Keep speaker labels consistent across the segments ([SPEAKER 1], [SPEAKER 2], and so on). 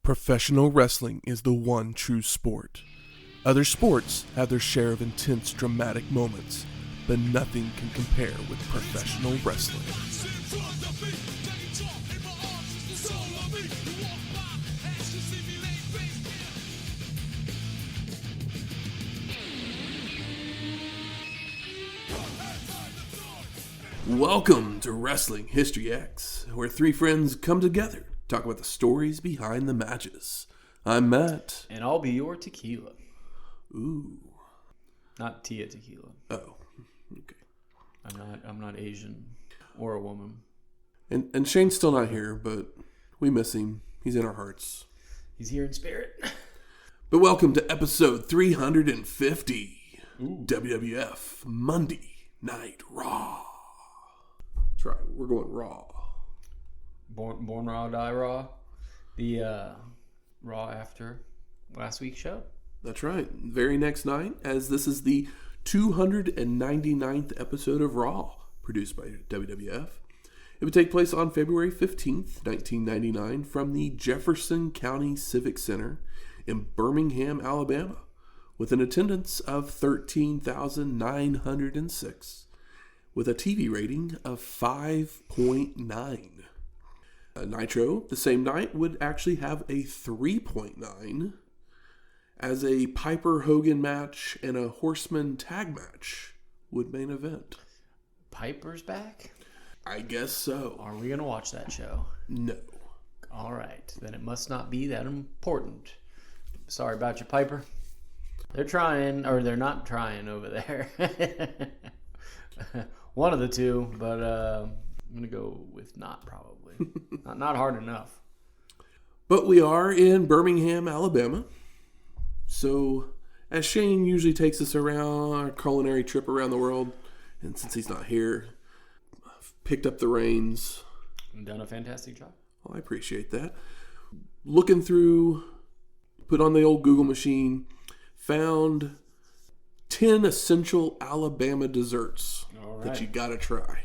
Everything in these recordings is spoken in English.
[SPEAKER 1] Professional wrestling is the one true sport. Other sports have their share of intense, dramatic moments, but nothing can compare with professional wrestling. Welcome to Wrestling History X, where three friends come together to talk about the stories behind the matches. I'm Matt.
[SPEAKER 2] And I'll be your tequila.
[SPEAKER 1] Ooh.
[SPEAKER 2] Not Tia tequila.
[SPEAKER 1] Oh, okay.
[SPEAKER 2] I'm not Asian or a woman.
[SPEAKER 1] And Shane's still not here, but we miss him. He's in our hearts.
[SPEAKER 2] He's here in spirit.
[SPEAKER 1] But welcome to episode 350.
[SPEAKER 2] Ooh.
[SPEAKER 1] WWF Monday Night RAW. That's right, we're going raw.
[SPEAKER 2] Born Raw, Die Raw. The Raw after last week's show.
[SPEAKER 1] That's right. Very next night, as this is the 299th episode of Raw, produced by WWF. It would take place on February 15th, 1999, from the Jefferson County Civic Center in Birmingham, Alabama, with an attendance of 13,906, with a TV rating of 5.9. Nitro, the same night, would actually have a 3.9, as a Piper Hogan match and a Horseman tag match would main event.
[SPEAKER 2] Piper's back?
[SPEAKER 1] I guess so.
[SPEAKER 2] Are we going to watch that show?
[SPEAKER 1] No.
[SPEAKER 2] All right. Then it must not be that important. Sorry about you, Piper. They're trying, or they're not trying over there. One of the two, but I'm going to go with not probably. not hard enough.
[SPEAKER 1] But we are in Birmingham, Alabama. So, as Shane usually takes us around a culinary trip around the world, and since he's not here, I've picked up the reins.
[SPEAKER 2] You've done a fantastic job.
[SPEAKER 1] Well, I appreciate that. Looking through, put on the old Google machine, found 10 essential Alabama desserts that you gotta try.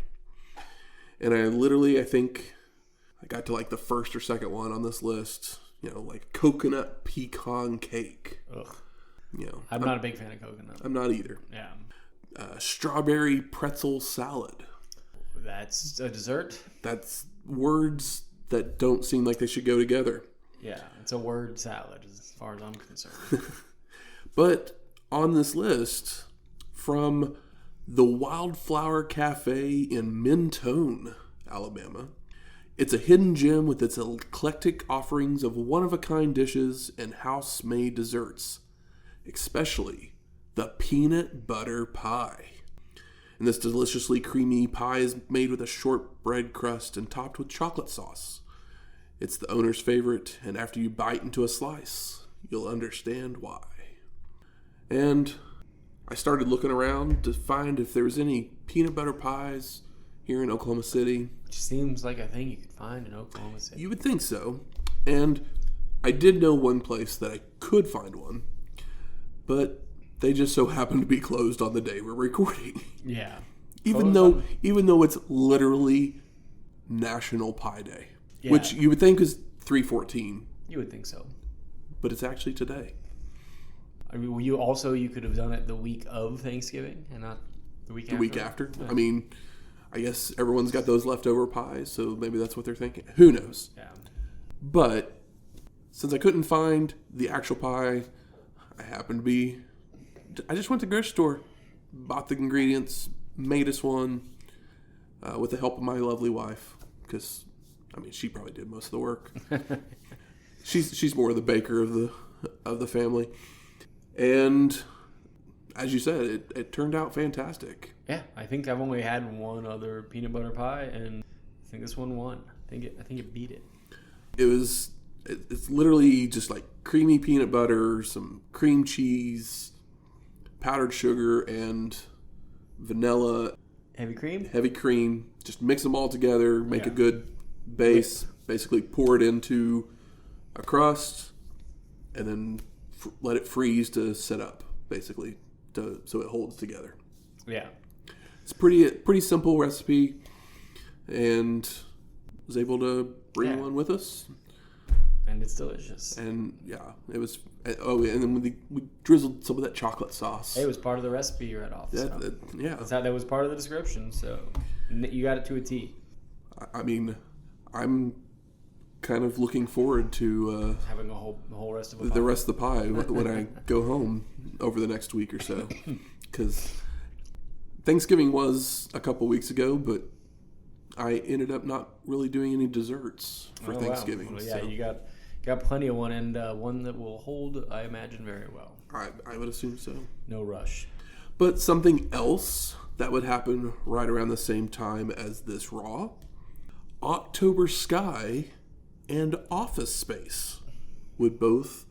[SPEAKER 1] And I think I got to like the first or second one on this list. You know, like coconut pecan cake.
[SPEAKER 2] Ugh.
[SPEAKER 1] You know,
[SPEAKER 2] I'm not a big fan of coconut.
[SPEAKER 1] I'm not either.
[SPEAKER 2] Yeah.
[SPEAKER 1] Strawberry pretzel salad.
[SPEAKER 2] That's a dessert?
[SPEAKER 1] That's words that don't seem like they should go together.
[SPEAKER 2] Yeah, it's a word salad as far as I'm concerned.
[SPEAKER 1] But on this list, from the Wildflower Cafe in Mentone, Alabama, it's a hidden gem with its eclectic offerings of one-of-a-kind dishes and house-made desserts, especially the peanut butter pie. And this deliciously creamy pie is made with a shortbread crust and topped with chocolate sauce. It's the owner's favorite, and after you bite into a slice, you'll understand why. And I started looking around to find if there was any peanut butter pies here in Oklahoma City.
[SPEAKER 2] Which seems like a thing you could find in Oklahoma City.
[SPEAKER 1] You would think so. And I did know one place that I could find one, but they just so happened to be closed on the day we're recording.
[SPEAKER 2] Yeah.
[SPEAKER 1] Even though it's literally National Pie Day,
[SPEAKER 2] yeah.
[SPEAKER 1] Which you would think is 3/14.
[SPEAKER 2] You would think so.
[SPEAKER 1] But it's actually today.
[SPEAKER 2] I mean, you could have done it the week of Thanksgiving and not the week after.
[SPEAKER 1] The week after?
[SPEAKER 2] Yeah.
[SPEAKER 1] I mean, I guess everyone's got those leftover pies, so maybe that's what they're thinking. Who knows?
[SPEAKER 2] Yeah.
[SPEAKER 1] But since I couldn't find the actual pie, I just went to the grocery store, bought the ingredients, made us one with the help of my lovely wife, because I mean she probably did most of the work. She's more of the baker of the family. And as you said, it turned out fantastic.
[SPEAKER 2] Yeah, I think I've only had one other peanut butter pie, and I think this one won. I think it beat it.
[SPEAKER 1] It's literally just like creamy peanut butter, some cream cheese, powdered sugar, and vanilla.
[SPEAKER 2] Heavy cream. Just mix them all together, make a good base. Basically pour it into a crust, and then let it freeze to set up, basically, so it holds together. Yeah.
[SPEAKER 1] It's pretty simple recipe, and was able to bring one with us.
[SPEAKER 3] And it's delicious.
[SPEAKER 2] And yeah, it was. Oh, and then we drizzled some of that chocolate sauce.
[SPEAKER 3] It was part of the recipe you read off.
[SPEAKER 2] Yeah.
[SPEAKER 3] That was part of the description. So you got it to a T.
[SPEAKER 2] I mean, I'm kind of looking forward to
[SPEAKER 3] having the whole rest of
[SPEAKER 2] the rest of the pie when I go home over the next week or so. Because Thanksgiving was a couple weeks ago, but I ended up not really doing any desserts for Thanksgiving.
[SPEAKER 3] Wow. Well, yeah, so. You got plenty of one, and one that will hold, I imagine, very well.
[SPEAKER 2] I would assume so.
[SPEAKER 3] No rush.
[SPEAKER 2] But something else that would happen right around the same time as this Raw, October Sky and Office Space would both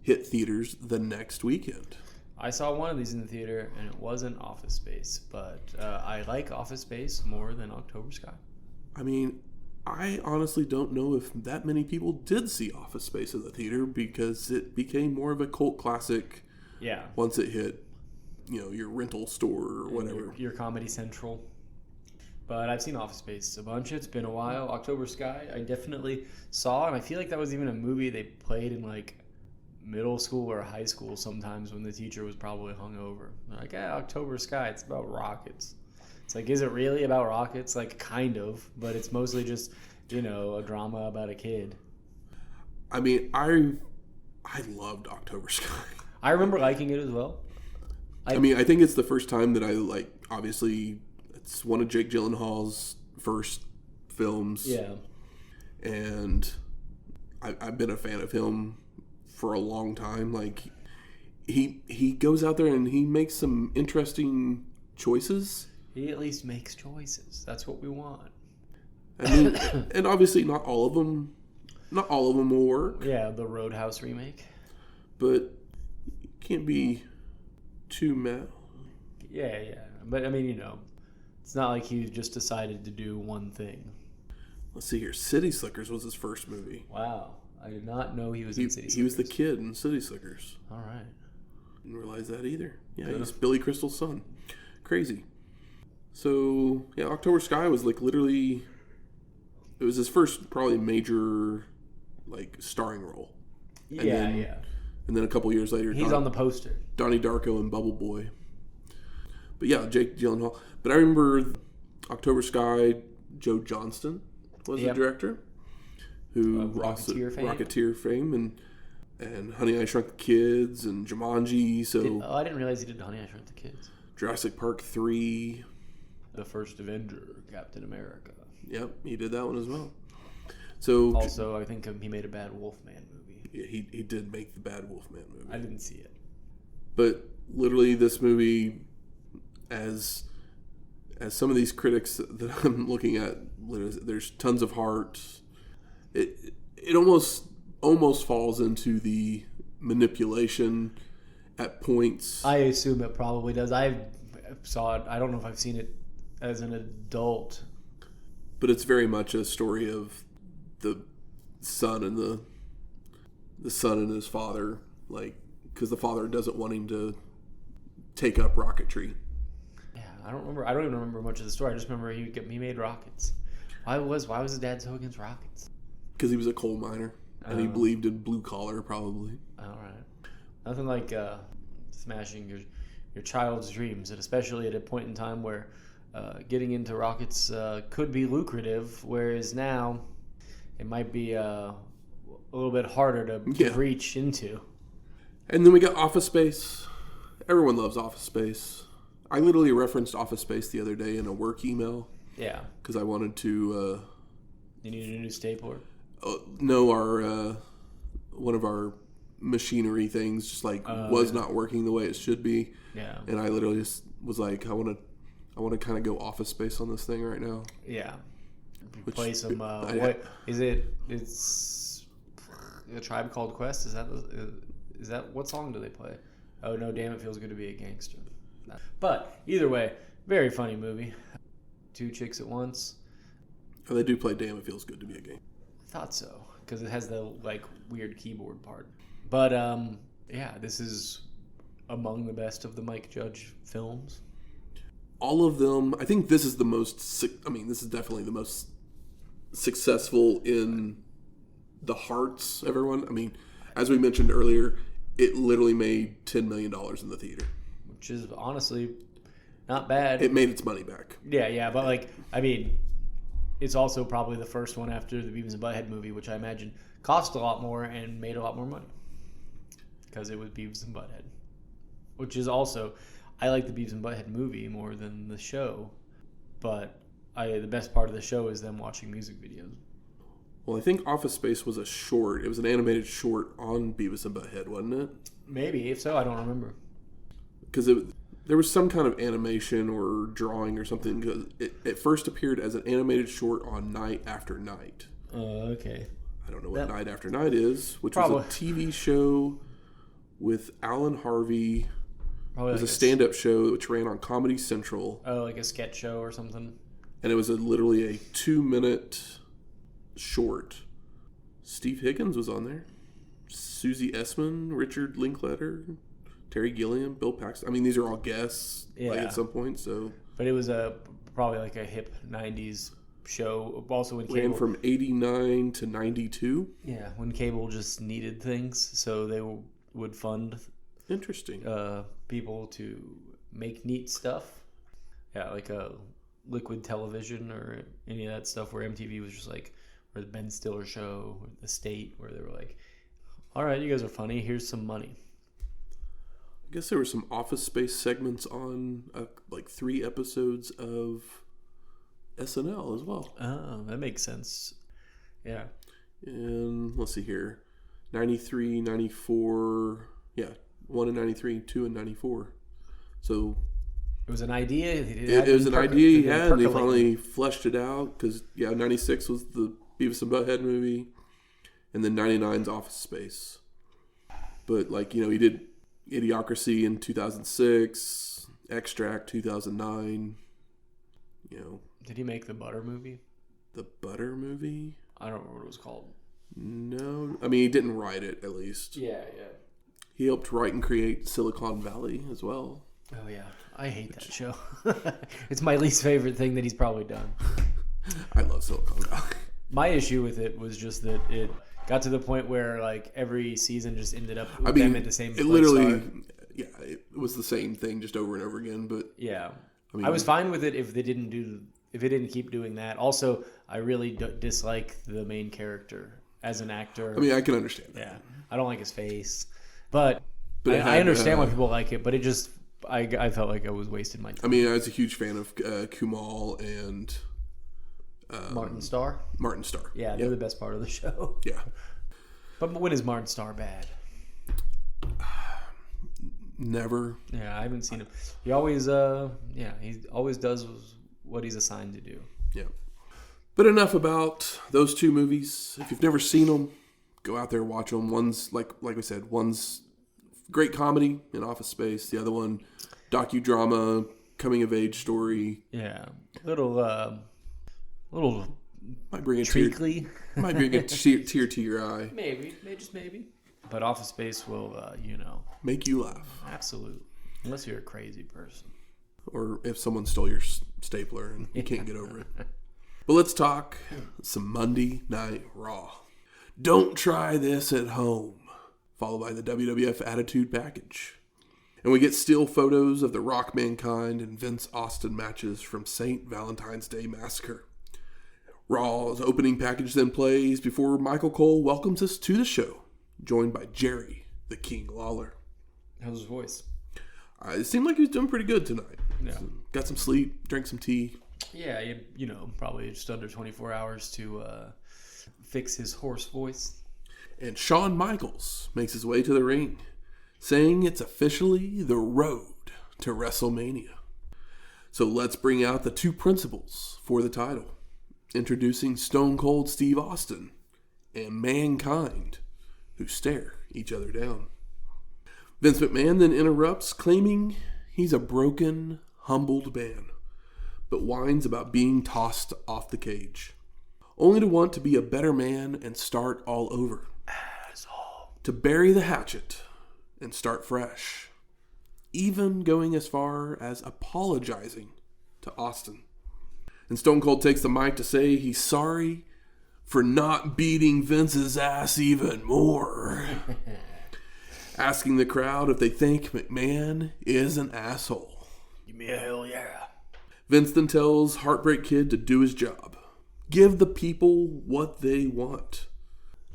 [SPEAKER 2] hit theaters the next weekend.
[SPEAKER 3] I saw one of these in the theater, and it wasn't Office Space, but I like Office Space more than October Sky.
[SPEAKER 2] I mean, I honestly don't know if that many people did see Office Space in the theater because it became more of a cult classic.
[SPEAKER 3] Yeah.
[SPEAKER 2] Once it hit, your rental store or whatever.
[SPEAKER 3] Your Comedy Central. But I've seen Office Space a bunch. It's been a while. October Sky, I definitely saw, and I feel like that was even a movie they played in like middle school or high school sometimes when the teacher was probably hungover. They're like, October Sky, it's about rockets. It's like, is it really about rockets? Like, kind of, but it's mostly just, a drama about a kid.
[SPEAKER 2] I mean, I loved October Sky.
[SPEAKER 3] I remember liking it as well.
[SPEAKER 2] I mean, I think it's the first time that I obviously, it's one of Jake Gyllenhaal's first films.
[SPEAKER 3] Yeah.
[SPEAKER 2] And I've been a fan of him for a long time. Like, he goes out there and he makes some interesting choices.
[SPEAKER 3] He at least makes choices. That's what we want.
[SPEAKER 2] I mean, and obviously not all of them will work.
[SPEAKER 3] Yeah, the Roadhouse remake.
[SPEAKER 2] But you can't be too mad.
[SPEAKER 3] Yeah. But I mean, it's not like he just decided to do one thing.
[SPEAKER 2] Let's see here. City Slickers was his first movie.
[SPEAKER 3] Wow. I did not know he was in City Slickers.
[SPEAKER 2] He was the kid in City Slickers.
[SPEAKER 3] All right.
[SPEAKER 2] Didn't realize that either. Yeah, he's Billy Crystal's son. Crazy. So, yeah, October Sky was literally, it was his first probably major, starring role. And then a couple years later,
[SPEAKER 3] he's on the poster.
[SPEAKER 2] Donnie Darko and Bubble Boy. But yeah, Jake Gyllenhaal. But I remember October Sky, Joe Johnston was the director. Who Rocketeer fame and Honey, I Shrunk the Kids and Jumanji.
[SPEAKER 3] I didn't realize he did Honey, I Shrunk the Kids.
[SPEAKER 2] Jurassic Park 3.
[SPEAKER 3] The First Avenger, Captain America.
[SPEAKER 2] Yep, he did that one as well. So
[SPEAKER 3] also, I think he made a Bad Wolfman movie.
[SPEAKER 2] Yeah, he did make the Bad Wolfman movie.
[SPEAKER 3] I didn't see it.
[SPEAKER 2] But literally, this movie, as some of these critics that I'm looking at, there's tons of heart. It almost falls into the manipulation at points.
[SPEAKER 3] I assume it probably does. I saw it. I don't know if I've seen it as an adult.
[SPEAKER 2] But it's very much a story of the son and the son and his father, because the father doesn't want him to take up rocketry.
[SPEAKER 3] Yeah, I don't even remember much of the story. I just remember he made rockets. Why was his dad so against rockets?
[SPEAKER 2] Because he was a coal miner and he believed in blue collar, probably.
[SPEAKER 3] All right, nothing like smashing your child's dreams, and especially at a point in time where getting into rockets could be lucrative, whereas now it might be a little bit harder to reach into.
[SPEAKER 2] And then we got Office Space. Everyone loves Office Space. I literally referenced Office Space the other day in a work email.
[SPEAKER 3] Yeah.
[SPEAKER 2] Because I wanted to...
[SPEAKER 3] you needed a new stapler?
[SPEAKER 2] No, one of our machinery things just was not working the way it should be.
[SPEAKER 3] Yeah.
[SPEAKER 2] And I literally just was like, I want to kind of go Office Space on this thing right now.
[SPEAKER 3] Yeah. Play some what is it? It's a Tribe Called Quest. Is that what song do they play? Oh no, Damn It Feels Good to Be a Gangster. But either way, very funny movie. Two chicks at once.
[SPEAKER 2] Oh, they do play Damn It Feels Good to Be a Gangster.
[SPEAKER 3] I thought so, because it has the weird keyboard part. But this is among the best of the Mike Judge films.
[SPEAKER 2] All of them. I think this is the most. This is definitely the most successful in
[SPEAKER 1] the hearts of everyone. I mean, as we mentioned earlier, it literally made $10 million in the theater.
[SPEAKER 3] Which is honestly not bad.
[SPEAKER 1] It made its money back.
[SPEAKER 3] Yeah, but like, I mean, it's also probably the first one after the Beavis and Butthead movie, which I imagine cost a lot more and made a lot more money. Because it was Beavis and Butthead. Which is also, I like the Beavis and Butthead movie more than the show. But the best part of the show is them watching music videos.
[SPEAKER 1] Well, I think Office Space was a short. It was an animated short on Beavis and Butthead, wasn't it?
[SPEAKER 3] Maybe. If so, I don't remember.
[SPEAKER 1] Because there was some kind of animation or drawing or something. Because it first appeared as an animated short on Night After Night.
[SPEAKER 3] Okay.
[SPEAKER 1] I don't know what Night After Night is, which was a TV show with Alan Harvey. Probably it was a stand-up show which ran on Comedy Central.
[SPEAKER 3] Oh, like a sketch show or something?
[SPEAKER 1] And it was literally a 2-minute short. Steve Higgins was on there. Susie Essman, Richard Linklater, Terry Gilliam, Bill Paxton. I mean, these are all guests at some point. So,
[SPEAKER 3] but it was probably like a hip 90s show. Also, when cable
[SPEAKER 1] ran from 89 to 92.
[SPEAKER 3] Yeah, when cable just needed things, so they would fund people to make neat stuff. Yeah, like a Liquid Television or any of that stuff where MTV was just like, or the Ben Stiller show, or The State, where they were like, all right, you guys are funny, here's some money.
[SPEAKER 1] I guess there were some Office Space segments on like 3 episodes of SNL as well.
[SPEAKER 3] Oh, that makes sense. Yeah.
[SPEAKER 1] And let's see here. 93, 94, 1 in 93, 2 in 94. So
[SPEAKER 3] it was an idea.
[SPEAKER 1] It was an idea he had, and they finally fleshed it out. Because 96 was the Beavis and Butthead movie, and then 99's Office Space. But he did Idiocracy in 2006, Extract 2009.
[SPEAKER 3] Did he make the Butter movie?
[SPEAKER 1] The Butter movie?
[SPEAKER 3] I don't remember what it was called.
[SPEAKER 1] No, I mean he didn't write it at least.
[SPEAKER 3] Yeah.
[SPEAKER 1] He helped write and create Silicon Valley as well.
[SPEAKER 3] Oh yeah, I hate that show. It's my least favorite thing that he's probably done.
[SPEAKER 1] I love Silicon Valley.
[SPEAKER 3] My issue with it was just that it got to the point where like every season just ended up with them at the same place.
[SPEAKER 1] It literally, it was the same thing just over and over again. But
[SPEAKER 3] yeah, I was fine with it if it didn't keep doing that. Also, I really dislike the main character as an actor.
[SPEAKER 1] I mean, I can understand that.
[SPEAKER 3] Yeah, I don't like his face, but I understand why people like it. But it just, I felt like I was wasting my time.
[SPEAKER 1] I mean, I was a huge fan of Kumail and
[SPEAKER 3] Martin Starr. Yeah, they're the best part of the show.
[SPEAKER 1] Yeah.
[SPEAKER 3] But when is Martin Starr bad?
[SPEAKER 1] Never.
[SPEAKER 3] Yeah, I haven't seen him. He always does what he's assigned to do.
[SPEAKER 1] Yeah. But enough about those 2 movies. If you've never seen them, go out there and watch them. One's like we said, one's great comedy in Office Space. The other one, docudrama, coming of age story.
[SPEAKER 3] Yeah, little
[SPEAKER 1] might bring a
[SPEAKER 3] treacly.
[SPEAKER 1] Might bring a tear to your eye.
[SPEAKER 3] Maybe. But Office Space will,
[SPEAKER 1] make you laugh.
[SPEAKER 3] Absolutely, unless you're a crazy person,
[SPEAKER 1] or if someone stole your stapler and you can't get over it. But let's talk some Monday Night Raw. Don't try this at home. Followed by the WWF Attitude Package. And we get still photos of the Rock Mankind and Vince Austin matches from St. Valentine's Day Massacre. Raw's opening package then plays before Michael Cole welcomes us to the show, joined by Jerry the King Lawler.
[SPEAKER 3] How's his voice?
[SPEAKER 1] It seemed like he was doing pretty good tonight.
[SPEAKER 3] Yeah.
[SPEAKER 1] So, got some sleep, drank some tea.
[SPEAKER 3] Yeah, probably just under 24 hours to fix his hoarse voice.
[SPEAKER 1] And Shawn Michaels makes his way to the ring, saying it's officially the road to WrestleMania. So let's bring out the 2 principals for the title. Introducing Stone Cold Steve Austin and Mankind, who stare each other down. Vince McMahon then interrupts, claiming he's a broken, humbled man, but whines about being tossed off the cage, only to want to be a better man and start all over.
[SPEAKER 3] Asshole.
[SPEAKER 1] To bury the hatchet and start fresh, even going as far as apologizing to Austin. And Stone Cold takes the mic to say he's sorry, for not beating Vince's ass even more. Asking the crowd if they think McMahon is an asshole.
[SPEAKER 3] Give me a hell yeah.
[SPEAKER 1] Vince then tells Heartbreak Kid to do his job. Give the people what they want.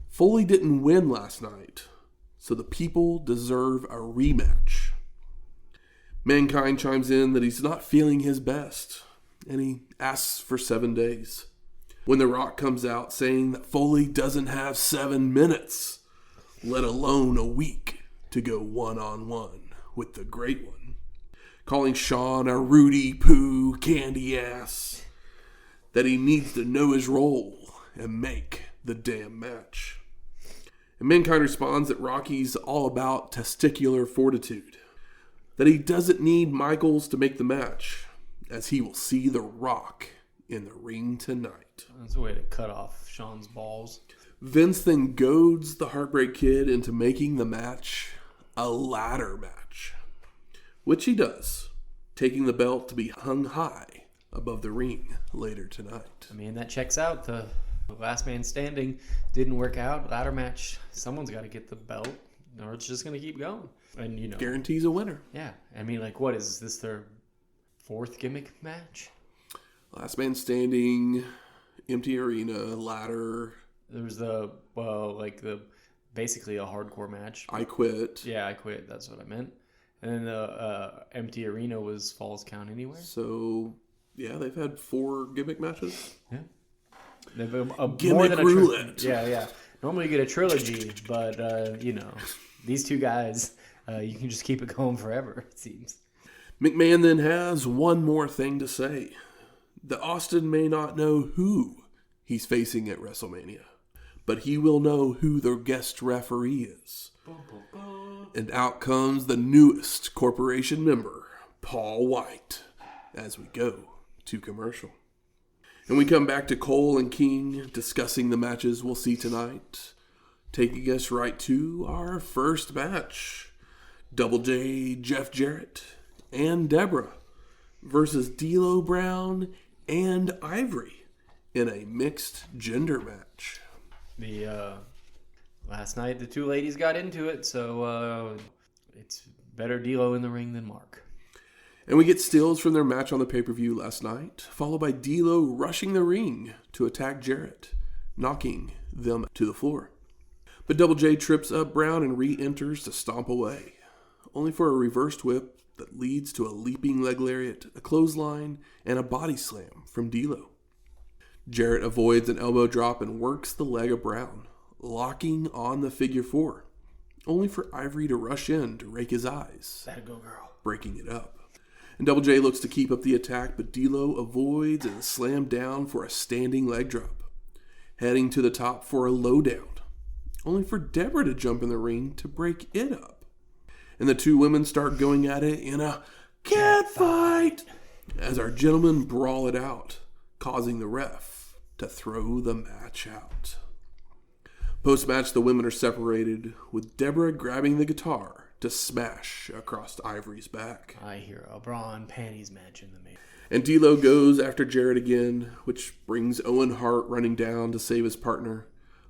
[SPEAKER 1] Foley didn't win last night, so the people deserve a rematch. Mankind chimes in that he's not feeling his best, and he asks for 7 days. When The Rock comes out saying that Foley doesn't have 7 minutes, let alone a week, to go one-on-one with the Great One. Calling Shawn a Rudy Poo candy ass. That he needs to know his role and make the damn match. And Mankind responds that Rocky's all about testicular fortitude. That he doesn't need Michaels to make the match, as he will see The Rock in the ring tonight.
[SPEAKER 3] That's a way to cut off Shawn's balls.
[SPEAKER 1] Vince then goads the Heartbreak Kid into making the match a ladder match, which he does, taking the belt to be hung high above the ring later tonight.
[SPEAKER 3] I mean, that checks out. The last man standing didn't work out. Ladder match, someone's got to get the belt, or it's just going to keep going. And, you know,
[SPEAKER 1] guarantees a winner.
[SPEAKER 3] Yeah. I mean, like, what is this, their 4th gimmick match?
[SPEAKER 1] Last man standing, empty arena, ladder.
[SPEAKER 3] There was basically a hardcore match.
[SPEAKER 1] I Quit.
[SPEAKER 3] Yeah, I Quit. That's what I meant. And then the empty arena was Falls Count Anywhere.
[SPEAKER 1] So, yeah, they've had 4 gimmick matches.
[SPEAKER 3] Yeah. They've more
[SPEAKER 1] gimmick
[SPEAKER 3] than
[SPEAKER 1] roulette.
[SPEAKER 3] Yeah. Normally you get a trilogy, but, you know, these 2 guys, you can just keep it going forever, it seems.
[SPEAKER 1] McMahon then has one more thing to say. That Austin may not know who he's facing at WrestleMania, but he will know who their guest referee is. And out comes the newest corporation member, Paul White, as we go to commercial. And we come back to Cole and King discussing the matches we'll see tonight, taking us right to our first match. Double J, Jeff Jarrett, and Debra versus D'Lo Brown and Ivory in a mixed gender match.
[SPEAKER 3] Last night the 2 ladies got into it, so it's better D'Lo in the ring than Mark.
[SPEAKER 1] And we get stills from their match on the pay-per-view last night, followed by D'Lo rushing the ring to attack Jarrett, knocking them to the floor. But Double J trips up Brown and re-enters to stomp away, only for a reversed whip that leads to a leaping leg lariat, a clothesline, and a body slam from D'Lo. Jarrett avoids an elbow drop and works the leg of Brown, locking on the figure 4, only for Ivory to rush in to rake his eyes,
[SPEAKER 3] That'd go, girl.
[SPEAKER 1] breaking it up. And Double J looks to keep up the attack, but D'Lo avoids and is slammed down for a standing leg drop, heading to the top for a lowdown, only for Debra to jump in the ring to break it up. And the 2 women start going at it in a cat fight as our gentlemen brawl it out, causing the ref to throw the match out. Post-match, the women are separated, with Debra grabbing the guitar to smash across Ivory's back.
[SPEAKER 3] I hear a bra and panties match in the main.
[SPEAKER 1] And D'Lo goes after Jarrett again, which brings Owen Hart running down to save his partner,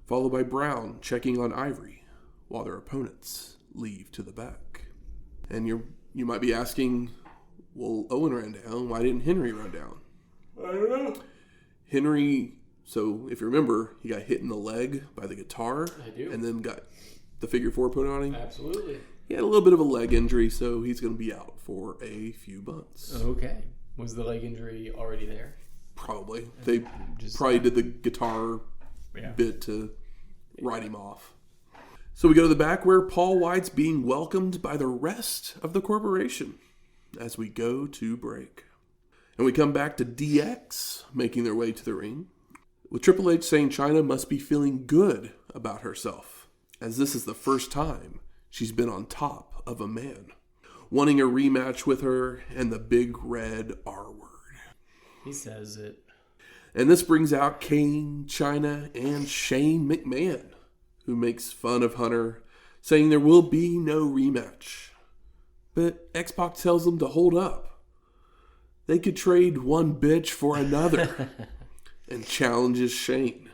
[SPEAKER 1] followed by Brown checking on Ivory, while their opponents leave to the back. And you might be asking, well, Owen ran down. Why didn't Henry run down?
[SPEAKER 3] I don't know.
[SPEAKER 1] Henry, so if you remember, he got hit in the leg by the guitar.
[SPEAKER 3] I do.
[SPEAKER 1] And then got the figure 4 put on him.
[SPEAKER 3] Absolutely.
[SPEAKER 1] He had a little bit of a leg injury, so he's going to be out for a few months.
[SPEAKER 3] Okay. Was the leg injury already there?
[SPEAKER 1] Probably. They probably did the guitar bit to write him off. So we go to the back where Paul White's being welcomed by the rest of the corporation as we go to break. And we come back to DX making their way to the ring, with Triple H saying Chyna must be feeling good about herself, as this is the first time she's been on top of a man, wanting a rematch with her and the big red R word.
[SPEAKER 3] He says it.
[SPEAKER 1] And this brings out Kane, Chyna, and Shane McMahon, who makes fun of Hunter, saying there will be no rematch. But X-Pac tells them to hold up. They could trade one bitch for another, and challenges Shane.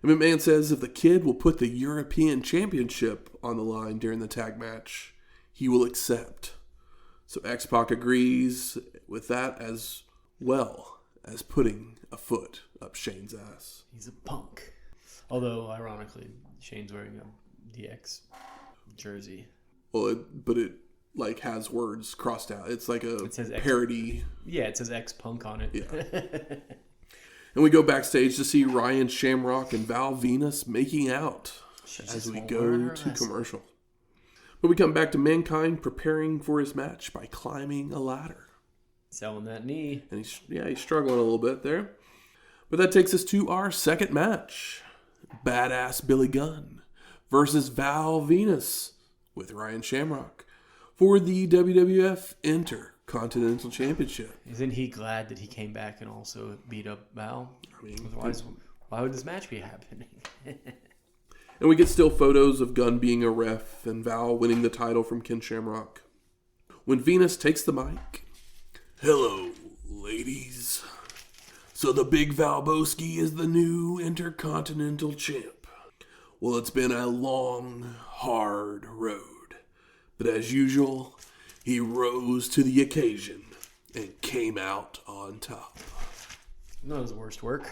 [SPEAKER 1] And McMahon says if the Kid will put the European Championship on the line during the tag match, he will accept. So X-Pac agrees with that as well as putting a foot up Shane's ass.
[SPEAKER 3] He's a punk. Although, ironically, Shane's wearing a DX jersey.
[SPEAKER 1] Well, but it like has words crossed out. It's like a parody.
[SPEAKER 3] Yeah, it says X-Punk on it.
[SPEAKER 1] Yeah. And we go backstage to see Ryan Shamrock and Val Venis making out as we go to commercial. But we come back to Mankind preparing for his match by climbing a ladder.
[SPEAKER 3] Selling that knee.
[SPEAKER 1] And he's struggling a little bit there. But that takes us to our second match. Badass Billy Gunn versus Val Venis with Ryan Shamrock for the WWF Intercontinental Championship.
[SPEAKER 3] Isn't he glad that he came back and also beat up Val? I mean, otherwise, why would this match be happening?
[SPEAKER 1] And we get still photos of Gunn being a ref and Val winning the title from Ken Shamrock. When Venis takes the mic, "Hello, ladies. So the Big Valboski is the new Intercontinental Champ. Well, it's been a long, hard road. But as usual, he rose to the occasion and came out on top."
[SPEAKER 3] Not his worst work.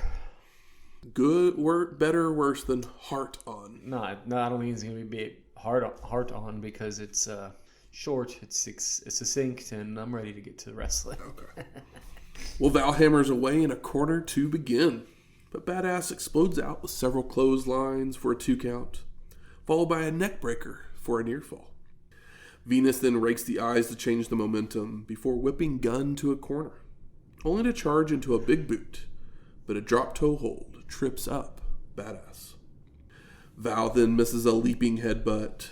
[SPEAKER 1] Good work, better, worse than heart on.
[SPEAKER 3] No, I don't think it's going to be heart on because it's short, it's succinct, and I'm ready to get to the wrestling.
[SPEAKER 1] Okay. Well, Val hammers away in a corner to begin, but Badass explodes out with several clotheslines for a 2 count, followed by a neck breaker for a near fall. Venis then rakes the eyes to change the momentum before whipping Gunn to a corner, only to charge into a big boot, but a drop toe hold trips up Badass. Val then misses a leaping headbutt,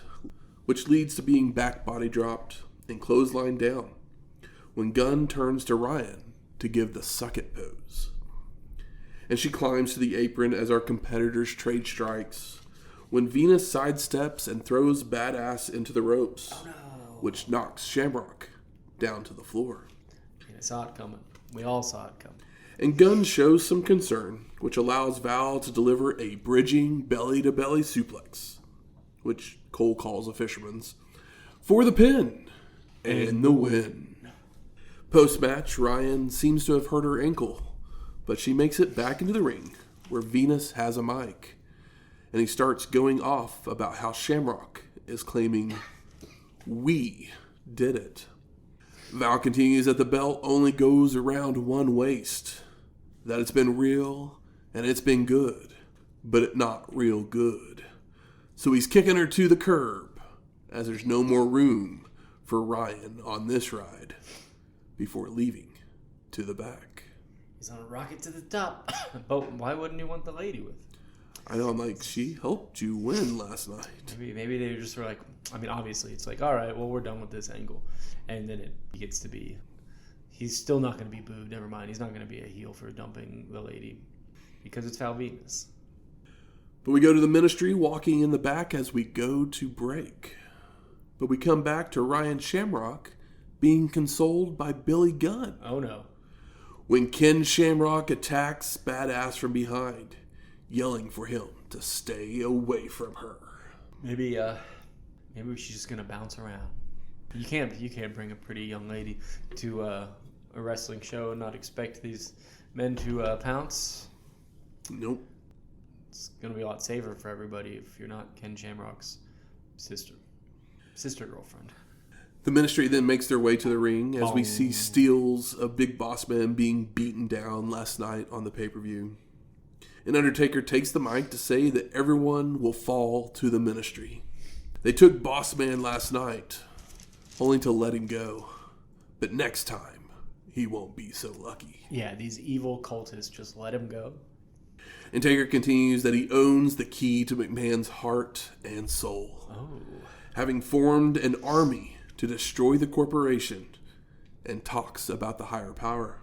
[SPEAKER 1] which leads to being back body dropped and clotheslined down, when Gunn turns to Ryan to give the suck it pose. And she climbs to the apron as our competitors trade strikes, when Venis sidesteps and throws Badass into the ropes, which knocks Shamrock down to the floor.
[SPEAKER 3] I saw it coming. We all saw it coming.
[SPEAKER 1] And Gunn shows some concern, which allows Val to deliver a bridging belly-to-belly suplex, which Cole calls a fisherman's, for the pin and the win. Post-match, Ryan seems to have hurt her ankle, but she makes it back into the ring, where Venis has a mic, and he starts going off about how Shamrock is claiming we did it. Val continues that the belt only goes around one waist, that it's been real and it's been good, but it's not real good. So he's kicking her to the curb, as there's no more room for Ryan on this ride, before leaving to the back.
[SPEAKER 3] He's on a rocket to the top. But why wouldn't he want the lady with?
[SPEAKER 1] I know, I'm like, she helped you win last night.
[SPEAKER 3] Maybe they just were like, I mean, obviously, it's like, all right, well, we're done with this angle. And then it gets to be, he's still not going to be booed. Never mind. He's not going to be a heel for dumping the lady because it's Val Venis.
[SPEAKER 1] But we go to the ministry, walking in the back as we go to break. But we come back to Ryan Shamrock being consoled by Billy Gunn.
[SPEAKER 3] Oh, no. When
[SPEAKER 1] Ken Shamrock attacks Badass from behind, yelling for him to stay away from her.
[SPEAKER 3] Maybe she's just gonna bounce around. You can't bring a pretty young lady to a wrestling show and not expect these men to pounce.
[SPEAKER 1] Nope.
[SPEAKER 3] It's gonna be a lot safer for everybody if you're not Ken Shamrock's sister girlfriend.
[SPEAKER 1] The ministry then makes their way to the ring as we see steals of Big Bossman being beaten down last night on the pay-per-view. And Undertaker takes the mic to say that everyone will fall to the ministry. They took Bossman last night, only to let him go. But next time, he won't be so lucky.
[SPEAKER 3] Yeah, these evil cultists just let him go.
[SPEAKER 1] And Taker continues that he owns the key to McMahon's heart and soul.
[SPEAKER 3] Oh.
[SPEAKER 1] Having formed an army to destroy the corporation, and talks about the higher power,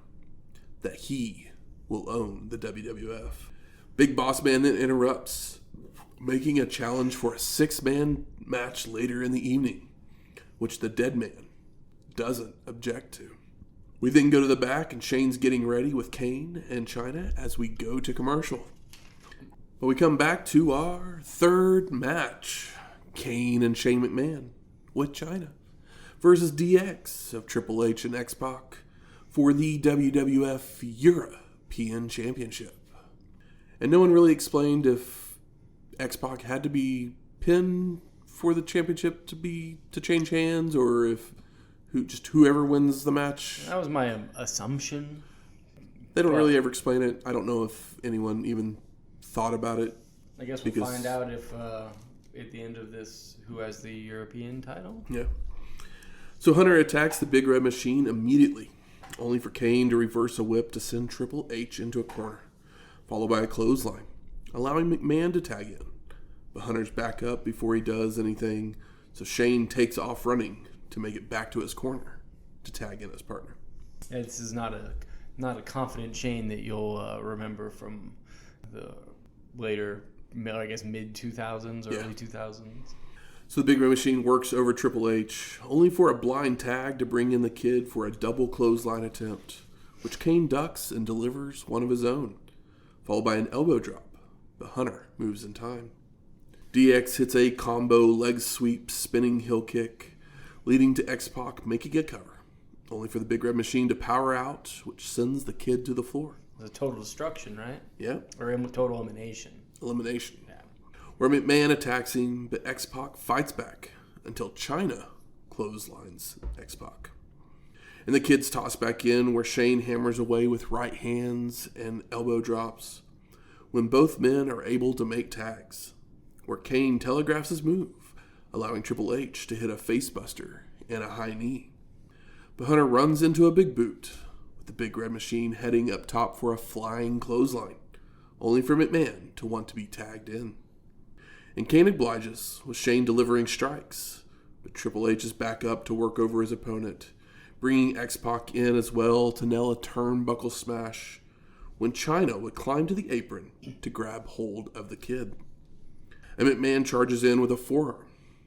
[SPEAKER 1] that he will own the WWF. Big Boss Man then interrupts, making a challenge for a 6-man match later in the evening, which the Dead Man doesn't object to. We then go to the back, and Shane's getting ready with Kane and Chyna as we go to commercial. But we come back to our third match. Kane and Shane McMahon with Chyna versus DX of Triple H and X-Pac for the WWF European Championship. And no one really explained if X-Pac had to be pinned for the championship to change hands, or if whoever wins the match.
[SPEAKER 3] That was my assumption.
[SPEAKER 1] They don't really ever explain it. I don't know if anyone even thought about it.
[SPEAKER 3] I guess we'll find out if at the end of this who has the European title.
[SPEAKER 1] Yeah. So Hunter attacks the Big Red Machine immediately, only for Kane to reverse a whip to send Triple H into a corner, followed by a clothesline, allowing McMahon to tag in. But Hunter's back up before he does anything, so Shane takes off running to make it back to his corner to tag in his partner.
[SPEAKER 3] This is not a confident Shane that you'll remember from the later, I guess, mid-2000s, early 2000s.
[SPEAKER 1] So the Big Red Machine works over Triple H, only for a blind tag to bring in the Kid for a double clothesline attempt, which Kane ducks and delivers one of his own, followed by an elbow drop, but Hunter moves in time. DX hits a combo leg sweep spinning heel kick, leading to X-Pac making a cover, only for the Big Red Machine to power out, which sends the Kid to the floor.
[SPEAKER 3] It was a total destruction, right?
[SPEAKER 1] Yeah.
[SPEAKER 3] Or total elimination.
[SPEAKER 1] Elimination.
[SPEAKER 3] Yeah.
[SPEAKER 1] Where McMahon attacks him, but X-Pac fights back until Chyna clotheslines X-Pac. And the Kid's tossed back in, where Shane hammers away with right hands and elbow drops, when both men are able to make tags, where Kane telegraphs his move, allowing Triple H to hit a facebuster and a high knee. But Hunter runs into a big boot, with the Big Red Machine heading up top for a flying clothesline, only for McMahon to want to be tagged in. And Kane obliges, with Shane delivering strikes, but Triple H is back up to work over his opponent, bringing X-Pac in as well to nail a turnbuckle smash, when Chyna would climb to the apron to grab hold of the Kid. And McMahon charges in with a forearm,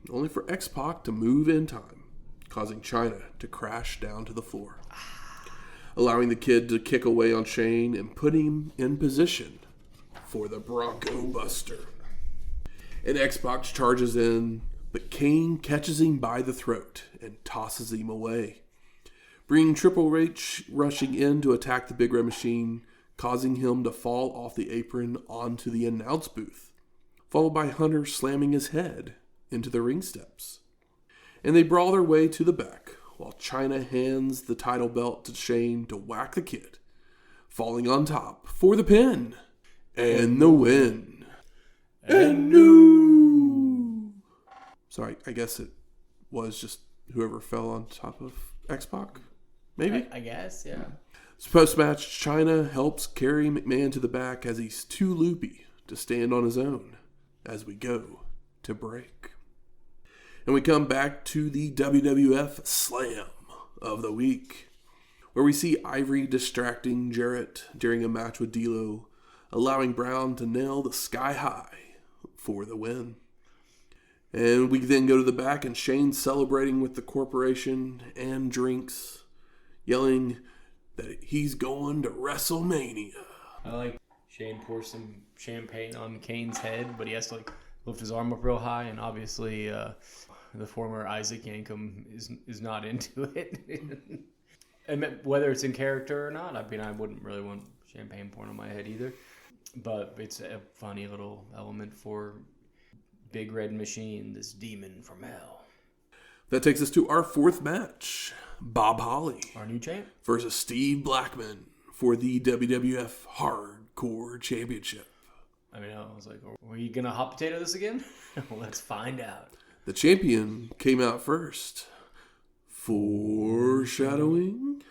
[SPEAKER 1] only for X-Pac to move in time, causing Chyna to crash down to the floor, allowing the Kid to kick away on Shane and put him in position for the Bronco Buster. And X-Pac charges in, but Kane catches him by the throat and tosses him away, bringing Triple H rushing in to attack the Big Red Machine, causing him to fall off the apron onto the announce booth, followed by Hunter slamming his head into the ring steps. And they brawl their way to the back, while Chyna hands the title belt to Shane to whack the Kid, falling on top for the pin and the win. And new. So I guess it was just whoever fell on top of X-Pac, maybe?
[SPEAKER 3] I guess, yeah.
[SPEAKER 1] So post-match, Chyna helps carry McMahon to the back as he's too loopy to stand on his own as we go to break. And we come back to the WWF Slam of the week, where we see Ivory distracting Jarrett during a match with D'Lo, allowing Brown to nail the Sky High for the win. And we then go to the back, and Shane's celebrating with the corporation and drinks, yelling that he's going to WrestleMania.
[SPEAKER 3] I like Shane pours some champagne on Kane's head, but he has to lift his arm up real high, and obviously the former Isaac Yankem is not into it. And whether it's in character or not, I mean, I wouldn't really want champagne poured on my head either. But it's a funny little element for Big Red Machine, this demon from hell.
[SPEAKER 1] That takes us to our fourth match. Bob Holly,
[SPEAKER 3] our new champ,
[SPEAKER 1] versus Steve Blackman for the WWF Hardcore Championship.
[SPEAKER 3] I mean, I was like, are you going to hot potato this again? Well, let's find out.
[SPEAKER 1] The champion came out first. Foreshadowing.